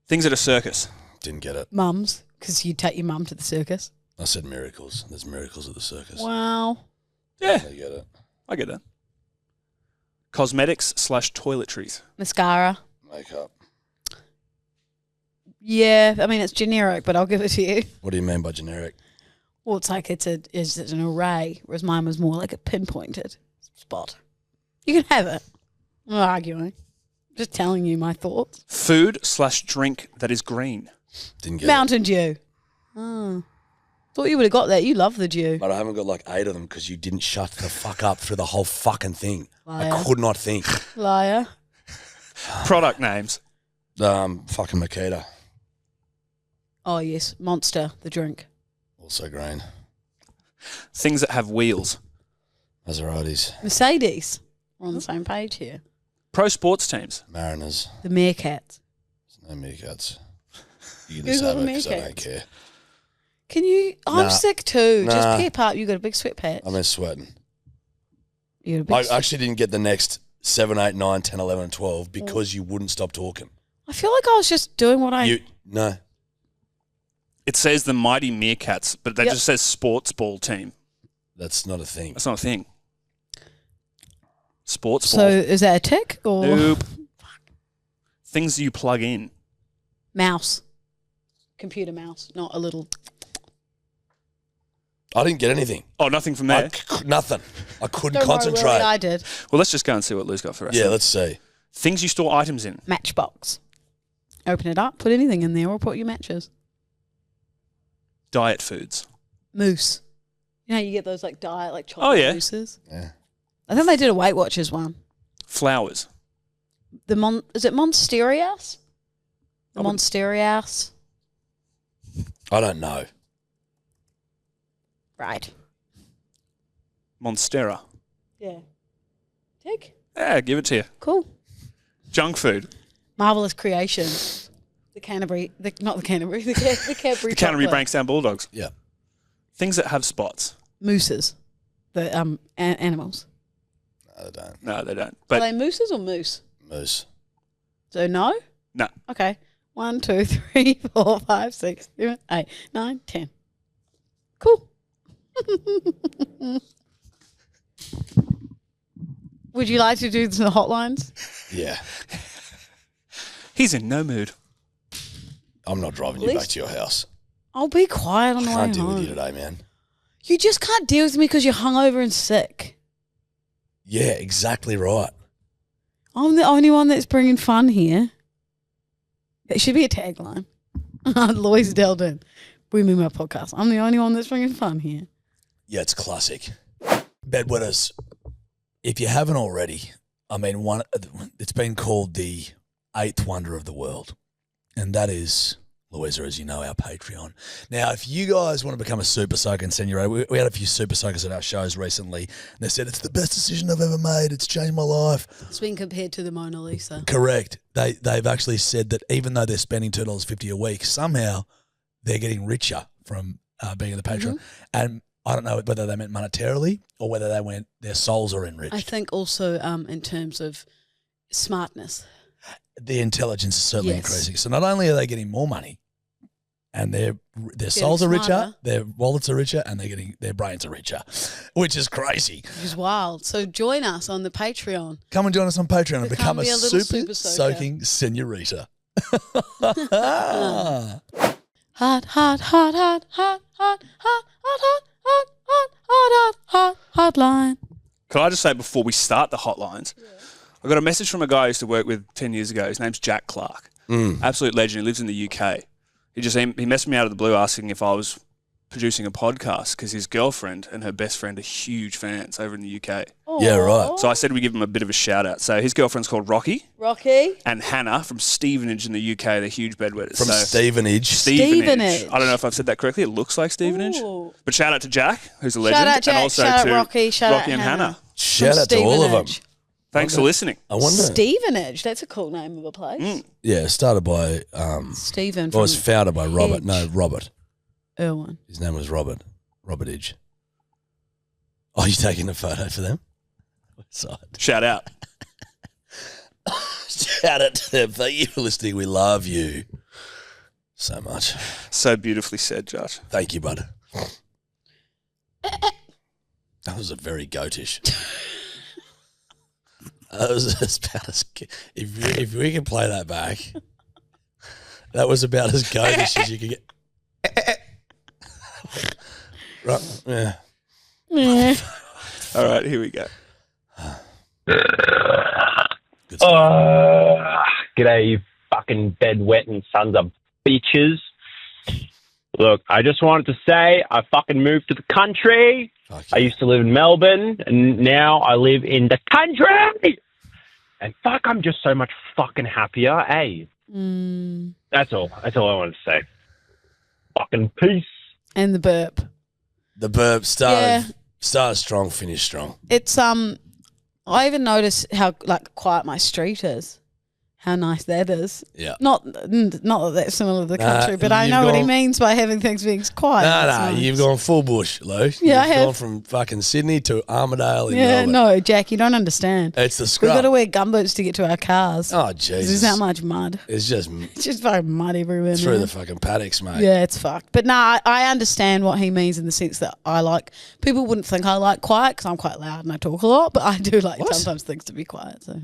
[SPEAKER 3] Things at a circus.
[SPEAKER 2] Didn't get it.
[SPEAKER 1] Mums, because you take your mum to the circus.
[SPEAKER 2] I said miracles. There's miracles at the circus.
[SPEAKER 1] Wow.
[SPEAKER 3] Yeah,
[SPEAKER 2] I get it.
[SPEAKER 3] I get that. Cosmetics/toiletries.
[SPEAKER 1] Mascara.
[SPEAKER 2] Makeup.
[SPEAKER 1] Yeah, I mean, it's generic, but I'll give it to you.
[SPEAKER 2] What do you mean by generic?
[SPEAKER 1] Well, it's like it's an array, whereas mine was more like a pinpointed spot. You can have it. I'm not arguing. Just telling you my thoughts.
[SPEAKER 3] Food/drink that is green.
[SPEAKER 2] Didn't get
[SPEAKER 1] Mountain Dew. Oh. Thought you would have got that. You love the dew.
[SPEAKER 2] it. But I haven't got like 8 of them because you didn't shut the fuck up through the whole fucking thing.
[SPEAKER 1] Liar.
[SPEAKER 2] I could not think.
[SPEAKER 1] Liar.
[SPEAKER 3] Product names.
[SPEAKER 2] Fucking Makita.
[SPEAKER 1] Oh, yes. Monster, the drink.
[SPEAKER 2] Also green.
[SPEAKER 3] Things that have wheels.
[SPEAKER 2] Maseratis.
[SPEAKER 1] Mercedes. We're on the same page here.
[SPEAKER 3] Pro sports teams.
[SPEAKER 2] Mariners.
[SPEAKER 1] The Meerkats.
[SPEAKER 2] There's no meerkats. You can just
[SPEAKER 1] Google
[SPEAKER 2] have
[SPEAKER 1] the
[SPEAKER 2] it because I don't
[SPEAKER 1] meerkats.
[SPEAKER 2] care.
[SPEAKER 1] Can you? I'm
[SPEAKER 2] Nah.
[SPEAKER 1] sick too.
[SPEAKER 2] Nah.
[SPEAKER 1] Just pep up. You got a big sweat patch.
[SPEAKER 2] I'm just sweating.
[SPEAKER 1] You got a big
[SPEAKER 2] I
[SPEAKER 1] sweat-
[SPEAKER 2] actually didn't get the next 7, 8, 9, 10, 11, and 12 because you wouldn't stop talking.
[SPEAKER 1] I feel like I was just doing what I.
[SPEAKER 2] No.
[SPEAKER 3] It says the Mighty Meerkats, but that
[SPEAKER 1] Yep.
[SPEAKER 3] just says sports ball team.
[SPEAKER 2] That's not a thing.
[SPEAKER 3] That's not a thing. Sports
[SPEAKER 1] So
[SPEAKER 3] ball.
[SPEAKER 1] is that a tick or?
[SPEAKER 3] Nope. Things you plug in.
[SPEAKER 1] Mouse. Computer mouse, not a little.
[SPEAKER 2] I didn't get anything.
[SPEAKER 3] Oh, nothing from there?
[SPEAKER 2] Nothing. I couldn't
[SPEAKER 1] Don't worry,
[SPEAKER 2] concentrate.
[SPEAKER 1] Willie, I did.
[SPEAKER 3] Well, let's just go and see what Lou's got for us.
[SPEAKER 2] Yeah, let's see.
[SPEAKER 3] Things you store items in.
[SPEAKER 1] Matchbox. Open it up, put anything in there, or put your matches.
[SPEAKER 3] Diet foods.
[SPEAKER 1] Moose. You know, you get those like diet, like chocolate mooses.
[SPEAKER 2] Yeah.
[SPEAKER 1] I think they did a Weight Watchers one.
[SPEAKER 3] Flowers.
[SPEAKER 1] Is it Monsterias? The Monsterias.
[SPEAKER 2] I don't know.
[SPEAKER 1] Right.
[SPEAKER 3] Monstera.
[SPEAKER 1] Yeah. Tick.
[SPEAKER 3] Yeah, give it to you.
[SPEAKER 1] Cool.
[SPEAKER 3] Junk food.
[SPEAKER 1] Marvelous creation. The Canterbury, not the Canterbury, the Cadbury
[SPEAKER 3] The Canterbury
[SPEAKER 1] chocolate.
[SPEAKER 3] Bankstown Bulldogs.
[SPEAKER 2] Yeah.
[SPEAKER 3] Things that have spots.
[SPEAKER 1] Mooses. The animals.
[SPEAKER 2] No, they don't.
[SPEAKER 3] No, they don't.
[SPEAKER 1] Are
[SPEAKER 3] But
[SPEAKER 1] they mooses or moose?
[SPEAKER 2] Moose.
[SPEAKER 1] So no?
[SPEAKER 3] no.
[SPEAKER 1] Okay. 1, 2, 3, 4, 5, 6, 7, 8, 9, 10. Cool. Would you like to do the hotlines?
[SPEAKER 2] Yeah.
[SPEAKER 3] He's in no mood.
[SPEAKER 2] I'm not driving you back to your house.
[SPEAKER 1] I'll be quiet on the
[SPEAKER 2] I
[SPEAKER 1] way
[SPEAKER 2] can't deal
[SPEAKER 1] home.
[SPEAKER 2] with you today, man.
[SPEAKER 1] You just can't deal with me because you're hungover and sick.
[SPEAKER 2] Yeah, exactly right.
[SPEAKER 1] I'm the only one that's bringing fun here. It should be a tagline. Lois Delden, bring me my podcast. I'm the only one that's bringing fun here.
[SPEAKER 2] Yeah, it's classic. Bedwetters, if you haven't already, I mean, it's been called the 8th wonder of the world, and that is, Louisa, as you know, our Patreon. Now, if you guys want to become a super soaker and send your own, we had a few super soakers at our shows recently, and they said, it's the best decision I've ever made. It's changed my life.
[SPEAKER 1] It's been compared to the Mona Lisa.
[SPEAKER 2] Correct. They've actually said that even though they're spending $2.50 a week, somehow they're getting richer from being in the Patreon.
[SPEAKER 1] Mm-hmm.
[SPEAKER 2] And I don't know whether they meant monetarily or whether they went their souls are enriched.
[SPEAKER 1] I think also in terms of smartness.
[SPEAKER 2] The intelligence is certainly increasing. So not only are they getting more money, and their souls are richer,
[SPEAKER 1] smarter.
[SPEAKER 2] their wallets are richer, and their brains are richer, which is crazy.
[SPEAKER 1] Which is wild. So join us on the Patreon.
[SPEAKER 2] Come and join us on Patreon and become a
[SPEAKER 1] be a little
[SPEAKER 2] super
[SPEAKER 1] soaker.
[SPEAKER 2] soaking senorita.
[SPEAKER 1] Hotline.
[SPEAKER 3] Could I just say before we start the hotlines, I got a message from a guy I used to work with 10 years ago. His name's Jack Clark. Absolute legend. He lives in the UK. He messaged me out of the blue asking if I was producing a podcast because his girlfriend and her best friend are huge fans over in the UK.
[SPEAKER 1] Aww.
[SPEAKER 2] Yeah, right.
[SPEAKER 3] So I said we give him a bit of a shout out. So his girlfriend's called Rocky and Hannah from Stevenage in the UK. They're huge bedwetters.
[SPEAKER 2] From Stevenage.
[SPEAKER 1] Stevenage.
[SPEAKER 3] I don't know if I've said that correctly. It looks like Stevenage.
[SPEAKER 1] Ooh.
[SPEAKER 3] But shout out to Jack, who's a legend.
[SPEAKER 1] Shout out Jack,
[SPEAKER 3] and also
[SPEAKER 1] shout
[SPEAKER 3] to
[SPEAKER 1] out Rocky, shout out
[SPEAKER 3] and Hannah.
[SPEAKER 2] Shout out to all of them.
[SPEAKER 3] Thanks for listening.
[SPEAKER 2] I wonder.
[SPEAKER 1] Stevenage. That's a cool name of a place.
[SPEAKER 2] Yeah, started by
[SPEAKER 1] Stephen.
[SPEAKER 2] Well, it was founded by Robert.
[SPEAKER 1] Edge.
[SPEAKER 2] No, Robert.
[SPEAKER 1] Irwin.
[SPEAKER 2] His name was Robert. Robert Edge. Oh, you taking a photo for them? Side.
[SPEAKER 3] Shout out.
[SPEAKER 2] Shout out to them. Thank you for listening. We love you so much.
[SPEAKER 3] So beautifully said, Josh.
[SPEAKER 2] Thank you, bud. That was a very goatish. That was about as if we can play that back. That was about as goatish as you could get. Right, yeah.
[SPEAKER 3] All right, here we go.
[SPEAKER 2] Good stuff.
[SPEAKER 4] G'day, you fucking bedwetting sons of bitches. Look, I just wanted to say I fucking moved to the country.
[SPEAKER 2] Fuck
[SPEAKER 4] I
[SPEAKER 2] yeah.
[SPEAKER 4] used to live in Melbourne, and now I live in the country. And fuck, I'm just so much fucking happier, eh? That's all. That's all I wanted to say. Fucking peace.
[SPEAKER 1] And the burp.
[SPEAKER 2] The burp started strong, finished strong.
[SPEAKER 1] It's I even notice how quiet my street is. How nice that is.
[SPEAKER 2] Yeah.
[SPEAKER 1] Not that that's similar to the country, but I
[SPEAKER 2] you've
[SPEAKER 1] know what he
[SPEAKER 2] gone-
[SPEAKER 1] means by having things being quiet.
[SPEAKER 2] No,
[SPEAKER 1] It's nice.
[SPEAKER 2] you've gone full bush, Lou.
[SPEAKER 1] Yeah, I
[SPEAKER 2] You've
[SPEAKER 1] have.
[SPEAKER 2] gone from fucking Sydney to Armidale in
[SPEAKER 1] Yeah,
[SPEAKER 2] Melbourne.
[SPEAKER 1] no, Jack, you don't understand.
[SPEAKER 2] It's the
[SPEAKER 1] We've
[SPEAKER 2] scrub.
[SPEAKER 1] got to wear gumboots to get to our cars.
[SPEAKER 2] Oh,
[SPEAKER 1] There's
[SPEAKER 2] Jesus.
[SPEAKER 1] that much mud.
[SPEAKER 2] It's just
[SPEAKER 1] It's just fucking mud everywhere.
[SPEAKER 2] through
[SPEAKER 1] now.
[SPEAKER 2] the fucking paddocks, mate.
[SPEAKER 1] Yeah, it's fucked. But no, I understand what he means in the sense that I like, people wouldn't think I like quiet because I'm quite loud and I talk a lot, but I do like
[SPEAKER 2] What?
[SPEAKER 1] sometimes things to be quiet. So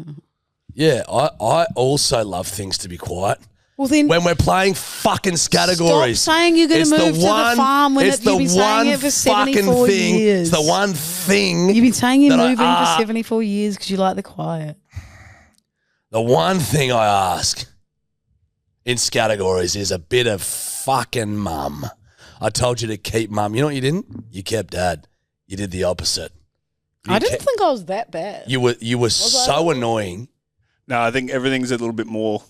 [SPEAKER 2] Yeah, I also love things to be quiet.
[SPEAKER 1] Well, then
[SPEAKER 2] When we're playing fucking Scattergories.
[SPEAKER 1] stop saying you're going to move to the farm when you've been saying it for 74 years.
[SPEAKER 2] It's the one thing.
[SPEAKER 1] You've been saying you're
[SPEAKER 2] that
[SPEAKER 1] moving for 74 years because you like the quiet.
[SPEAKER 2] The one thing I ask in Scattergories is a bit of fucking mum. I told you to keep mum. You know what you didn't? You kept dad. You did the opposite.
[SPEAKER 1] I didn't think I was that bad.
[SPEAKER 2] You were so annoying.
[SPEAKER 3] No, I think everything's a little bit more.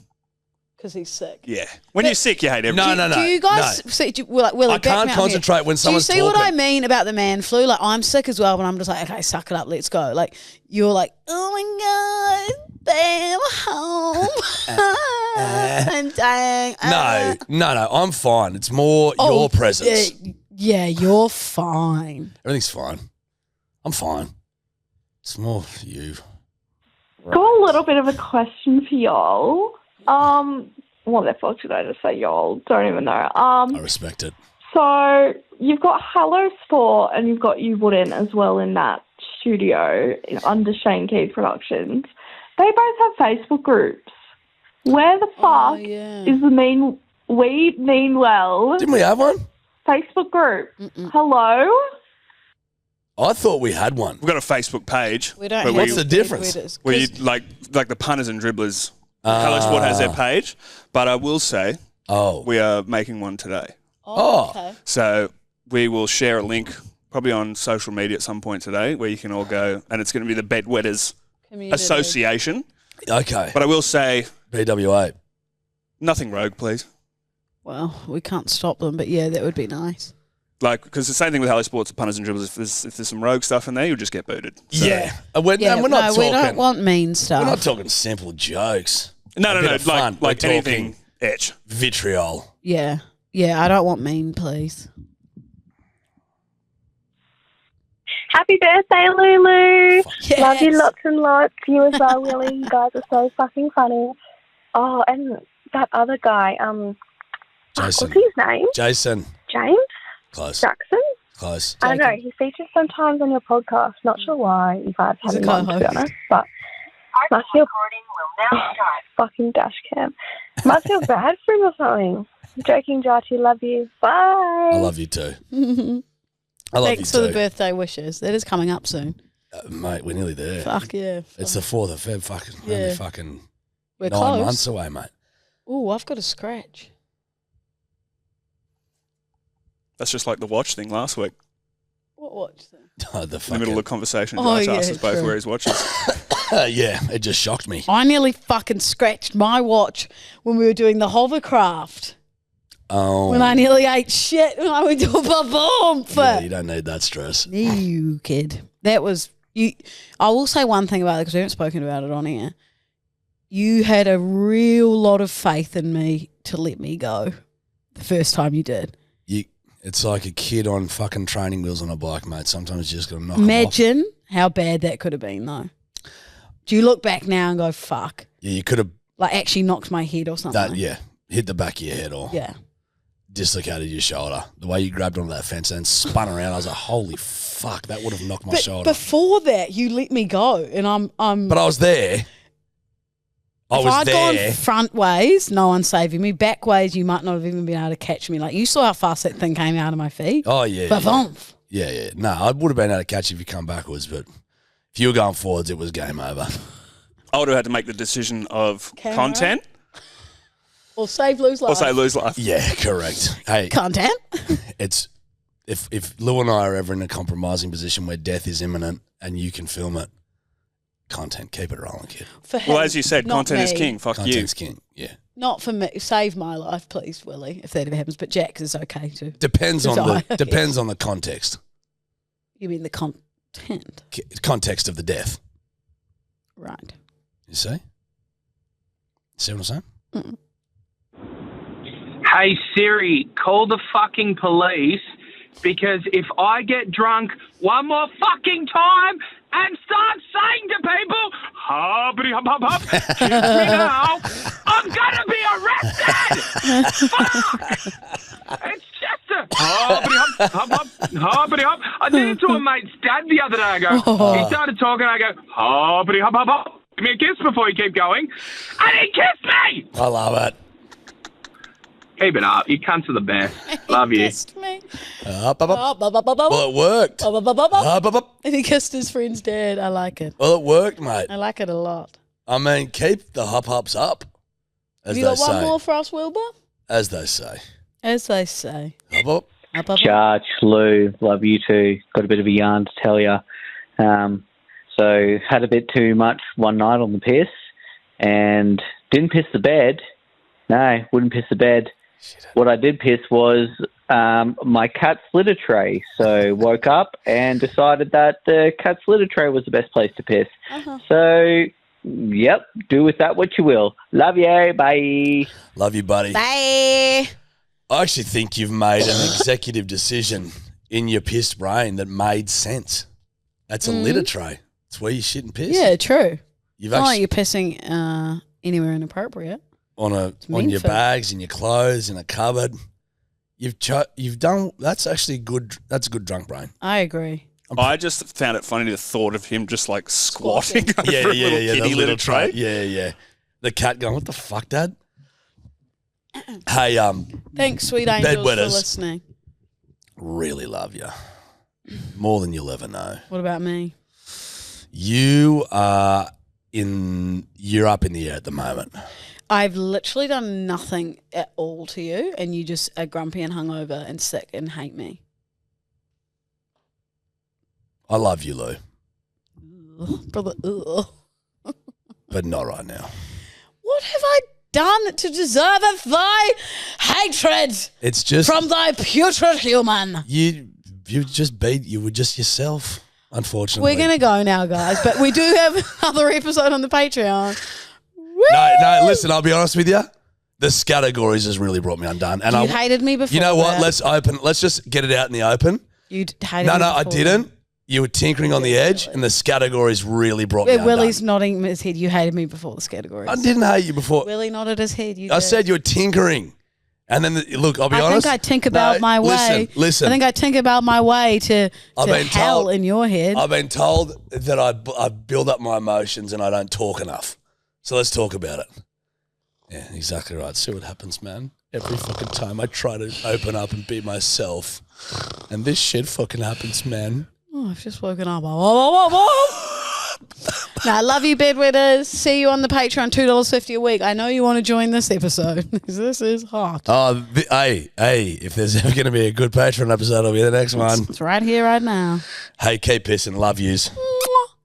[SPEAKER 1] Because he's sick.
[SPEAKER 3] Yeah. When you're sick, you hate everything.
[SPEAKER 2] No.
[SPEAKER 1] Do you guys see? Willie,
[SPEAKER 2] I can't concentrate when someone's
[SPEAKER 1] talking. Do you see
[SPEAKER 2] talking.
[SPEAKER 1] what I mean about the man flu? Like, I'm sick as well, but I'm just like, okay, suck it up, let's go. Like, you're like, oh my God, stay home. I'm dying.
[SPEAKER 2] No, I'm fine. It's more your presence.
[SPEAKER 1] Yeah, you're fine.
[SPEAKER 2] Everything's fine. I'm fine. It's more you.
[SPEAKER 5] Got a little bit of a question for y'all. What the fuck did I just say, y'all? Don't even know.
[SPEAKER 2] I respect it.
[SPEAKER 5] So you've got Hello Sport and you've got You Wouldn't as well in that studio under Shane Keith Productions. They both have Facebook groups. Where the fuck is the We Mean Well
[SPEAKER 2] Didn't we have one?
[SPEAKER 5] Facebook group? Hello?
[SPEAKER 2] I thought we had one.
[SPEAKER 3] We've got a Facebook page.
[SPEAKER 1] We don't.
[SPEAKER 2] What's the difference?
[SPEAKER 3] Where you like the punters and dribblers. Hello Sport has their page, but I will say, we are making one today.
[SPEAKER 1] Okay.
[SPEAKER 3] So we will share a link probably on social media at some point today where you can all go, and it's going to be the Bedwetters Association.
[SPEAKER 2] Okay.
[SPEAKER 3] But I will say,
[SPEAKER 2] BWA.
[SPEAKER 3] nothing rogue, please.
[SPEAKER 1] Well, we can't stop them, but yeah, that would be nice.
[SPEAKER 3] Like, because the same thing with Hello Sports, punters and dribblers. If there's some rogue stuff in there, you'll just get booted. So.
[SPEAKER 2] Yeah. We're not talking.
[SPEAKER 1] We don't want mean stuff.
[SPEAKER 2] We're not talking simple jokes.
[SPEAKER 3] No.
[SPEAKER 2] Fun.
[SPEAKER 3] Like
[SPEAKER 2] We're
[SPEAKER 3] anything etch.
[SPEAKER 2] Vitriol.
[SPEAKER 1] Yeah. I don't want mean, please.
[SPEAKER 6] Happy birthday, Lulu.
[SPEAKER 1] Yes.
[SPEAKER 6] Love you lots and lots. You as well, Willie. You guys are so fucking funny. Oh, and that other guy,
[SPEAKER 2] Jason.
[SPEAKER 6] what's his name?
[SPEAKER 2] Jason.
[SPEAKER 6] James?
[SPEAKER 2] Close.
[SPEAKER 6] Jackson?
[SPEAKER 2] Close.
[SPEAKER 6] I don't know. He features sometimes on your podcast. Not sure why you guys
[SPEAKER 1] He's
[SPEAKER 6] have
[SPEAKER 1] a
[SPEAKER 6] him on, to be
[SPEAKER 1] co-host.
[SPEAKER 6] honest. But must feel fucking dash cam. Must feel bad for him or something. I'm joking, Jarchy. Love you. Bye.
[SPEAKER 2] I love you too. I love
[SPEAKER 1] Thanks
[SPEAKER 2] you
[SPEAKER 1] for
[SPEAKER 2] too.
[SPEAKER 1] the birthday wishes. That is coming up soon.
[SPEAKER 2] Mate, we're nearly there.
[SPEAKER 1] Fuck yeah.
[SPEAKER 2] It's the 4th of Feb. Only fucking
[SPEAKER 1] We're
[SPEAKER 2] 9
[SPEAKER 1] close.
[SPEAKER 2] months away, mate.
[SPEAKER 1] Oh, I've got a scratch.
[SPEAKER 3] That's just like the watch thing last week.
[SPEAKER 1] What watch then?
[SPEAKER 2] The
[SPEAKER 3] In the middle of the conversation,
[SPEAKER 1] Oh,
[SPEAKER 3] Josh
[SPEAKER 1] yeah,
[SPEAKER 3] asked us both
[SPEAKER 1] true.
[SPEAKER 3] where his watch is.
[SPEAKER 2] yeah, it just shocked me.
[SPEAKER 1] I nearly fucking scratched my watch when we were doing the hovercraft.
[SPEAKER 2] Oh.
[SPEAKER 1] When I nearly ate shit when I went to a perform.
[SPEAKER 2] Yeah, you don't need that stress.
[SPEAKER 1] You kid. That was you. I will say one thing about it because we haven't spoken about it on air. You had a real lot of faith in me to let me go the first time you did.
[SPEAKER 2] It's like a kid on fucking training wheels on a bike, mate. Sometimes you just got to knock 'em off.
[SPEAKER 1] Imagine how bad that could have been, though. Do you look back now and go, fuck?
[SPEAKER 2] Yeah, you could have
[SPEAKER 1] Like actually knocked my head or something.
[SPEAKER 2] hit the back of your head or
[SPEAKER 1] Yeah.
[SPEAKER 2] dislocated your shoulder. The way you grabbed onto that fence and spun around, I was like, holy fuck, that would have knocked my
[SPEAKER 1] But
[SPEAKER 2] shoulder.
[SPEAKER 1] before that, you let me go, and I'm.
[SPEAKER 2] But I was there.
[SPEAKER 1] If I'd gone front ways, no one's saving me. Back ways, you might not have even been able to catch me. Like, you saw how fast that thing came out of my feet.
[SPEAKER 2] Oh, yeah.
[SPEAKER 1] Ba-boom.
[SPEAKER 2] Yeah. No, I would have been able to catch you if you come backwards, but if you were going forwards, it was game over.
[SPEAKER 3] I would have had to make the decision of
[SPEAKER 1] Camera.
[SPEAKER 3] content
[SPEAKER 1] Or save, lose life.
[SPEAKER 3] or say lose life.
[SPEAKER 2] Yeah, correct. Hey,
[SPEAKER 1] Content.
[SPEAKER 2] it's if Lou and I are ever in a compromising position where death is imminent and you can film it, content, keep it rolling, kid.
[SPEAKER 1] For him,
[SPEAKER 3] Well, as you said,
[SPEAKER 1] not
[SPEAKER 3] content is
[SPEAKER 1] me.
[SPEAKER 3] king. Fuck you.
[SPEAKER 2] Content's king, yeah.
[SPEAKER 1] Not for me. Save my life, please, Willie, if that ever happens. But Jack's is okay too.
[SPEAKER 2] Depends on
[SPEAKER 1] Desire,
[SPEAKER 2] the depends on the context.
[SPEAKER 1] You mean the content?
[SPEAKER 2] Context of the death.
[SPEAKER 1] Right.
[SPEAKER 2] You see? See what I'm saying?
[SPEAKER 7] Hey Siri, call the fucking police because if I get drunk one more fucking time and start saying to people, hoppity hop hop hop, shoot me now, I'm gonna be arrested! Fuck! It's just a hoppity hop hop hop, hoppity hop. I did it to a mate's dad the other day. I go, he started talking, I go, hoppity hop hop hop. me a kiss before you keep going. And he kissed me!
[SPEAKER 2] I love it.
[SPEAKER 7] Keep it up. You cunts are the best. Love you.
[SPEAKER 1] Kissed me.
[SPEAKER 2] Well, it worked.
[SPEAKER 1] And he kissed his friend's dad. I like it.
[SPEAKER 2] Well, it worked, mate.
[SPEAKER 1] I like it a lot.
[SPEAKER 2] I mean, keep the hop-ups up, as
[SPEAKER 1] You
[SPEAKER 2] they
[SPEAKER 1] got one
[SPEAKER 2] say.
[SPEAKER 1] more for us, Wilbur?
[SPEAKER 2] As they say.
[SPEAKER 1] As they say.
[SPEAKER 2] Hop-up.
[SPEAKER 1] Up, up, up.
[SPEAKER 8] Jarch, Lou, love you too. Got a bit of a yarn to tell you. So had a bit too much one night on the piss and didn't piss the bed. No, wouldn't piss the bed. What I did piss was my cat's litter tray. So woke up and decided that the cat's litter tray was the best place to piss. So, yep, do with that what you will. Love you. Bye.
[SPEAKER 2] Love you, buddy.
[SPEAKER 1] Bye.
[SPEAKER 2] I actually think you've made an executive decision in your pissed brain that made sense. That's a litter tray. It's where you shit and piss.
[SPEAKER 1] Yeah, true.
[SPEAKER 2] You've
[SPEAKER 1] It's not
[SPEAKER 2] actually
[SPEAKER 1] like you're pissing anywhere inappropriate.
[SPEAKER 2] on
[SPEAKER 1] mean
[SPEAKER 2] your
[SPEAKER 1] for-
[SPEAKER 2] bags, in your clothes, in a cupboard. You've done. That's actually good. That's a good drunk brain.
[SPEAKER 1] I agree.
[SPEAKER 3] I just found it funny the thought of him just like squatting over
[SPEAKER 2] Yeah,
[SPEAKER 3] a little
[SPEAKER 2] the
[SPEAKER 3] kitty litter tray.
[SPEAKER 2] Yeah. The cat going, what the fuck, Dad? Hey,
[SPEAKER 1] Thanks, sweet angels, for
[SPEAKER 2] Bedwetters.
[SPEAKER 1] listening.
[SPEAKER 2] really love you more than you'll ever know.
[SPEAKER 1] What about me?
[SPEAKER 2] You're up in the air at the moment.
[SPEAKER 1] I've literally done nothing at all to you, and you just are grumpy and hungover and sick and hate me.
[SPEAKER 2] I love you, Lou,
[SPEAKER 1] Ugh, brother, ugh.
[SPEAKER 2] but not right now.
[SPEAKER 1] What have I done to deserve thy hatred
[SPEAKER 2] It's just
[SPEAKER 1] from thy putrid human?
[SPEAKER 2] you were just yourself, unfortunately.
[SPEAKER 1] We're going to go now, guys, but we do have another episode on the Patreon.
[SPEAKER 2] No, listen, I'll be honest with you. The Scattergories has really brought me undone. And
[SPEAKER 1] You hated me before.
[SPEAKER 2] You know what?
[SPEAKER 1] that.
[SPEAKER 2] Let's just get it out in the open.
[SPEAKER 1] You hated
[SPEAKER 2] No,
[SPEAKER 1] me
[SPEAKER 2] I
[SPEAKER 1] before.
[SPEAKER 2] didn't. You were tinkering on the edge, and the Scattergories really brought me undone.
[SPEAKER 1] Willie's nodding his head. You hated me before the Scattergories.
[SPEAKER 2] I didn't hate you before.
[SPEAKER 1] Willie nodded his head. You
[SPEAKER 2] I
[SPEAKER 1] did.
[SPEAKER 2] said you were tinkering. And then, look, I'll be
[SPEAKER 1] I
[SPEAKER 2] honest.
[SPEAKER 1] think I tink about my way.
[SPEAKER 2] Listen.
[SPEAKER 1] I think I think about my way to
[SPEAKER 2] I've been
[SPEAKER 1] hell
[SPEAKER 2] told-
[SPEAKER 1] in your head.
[SPEAKER 2] I've been told that I build up my emotions and I don't talk enough. So let's talk about it. Yeah, exactly right. See what happens, man. Every fucking time I try to open up and be myself. And this shit fucking happens, man.
[SPEAKER 1] Oh, I've just woken up. I love you, bedwetters. See you on the Patreon, $2.50 a week. I know you want to join this episode because this is hot.
[SPEAKER 2] Oh, hey, if there's ever going to be a good Patreon episode, it'll be the next one.
[SPEAKER 1] It's right here, right now.
[SPEAKER 2] Hey, keep pissing. Love yous.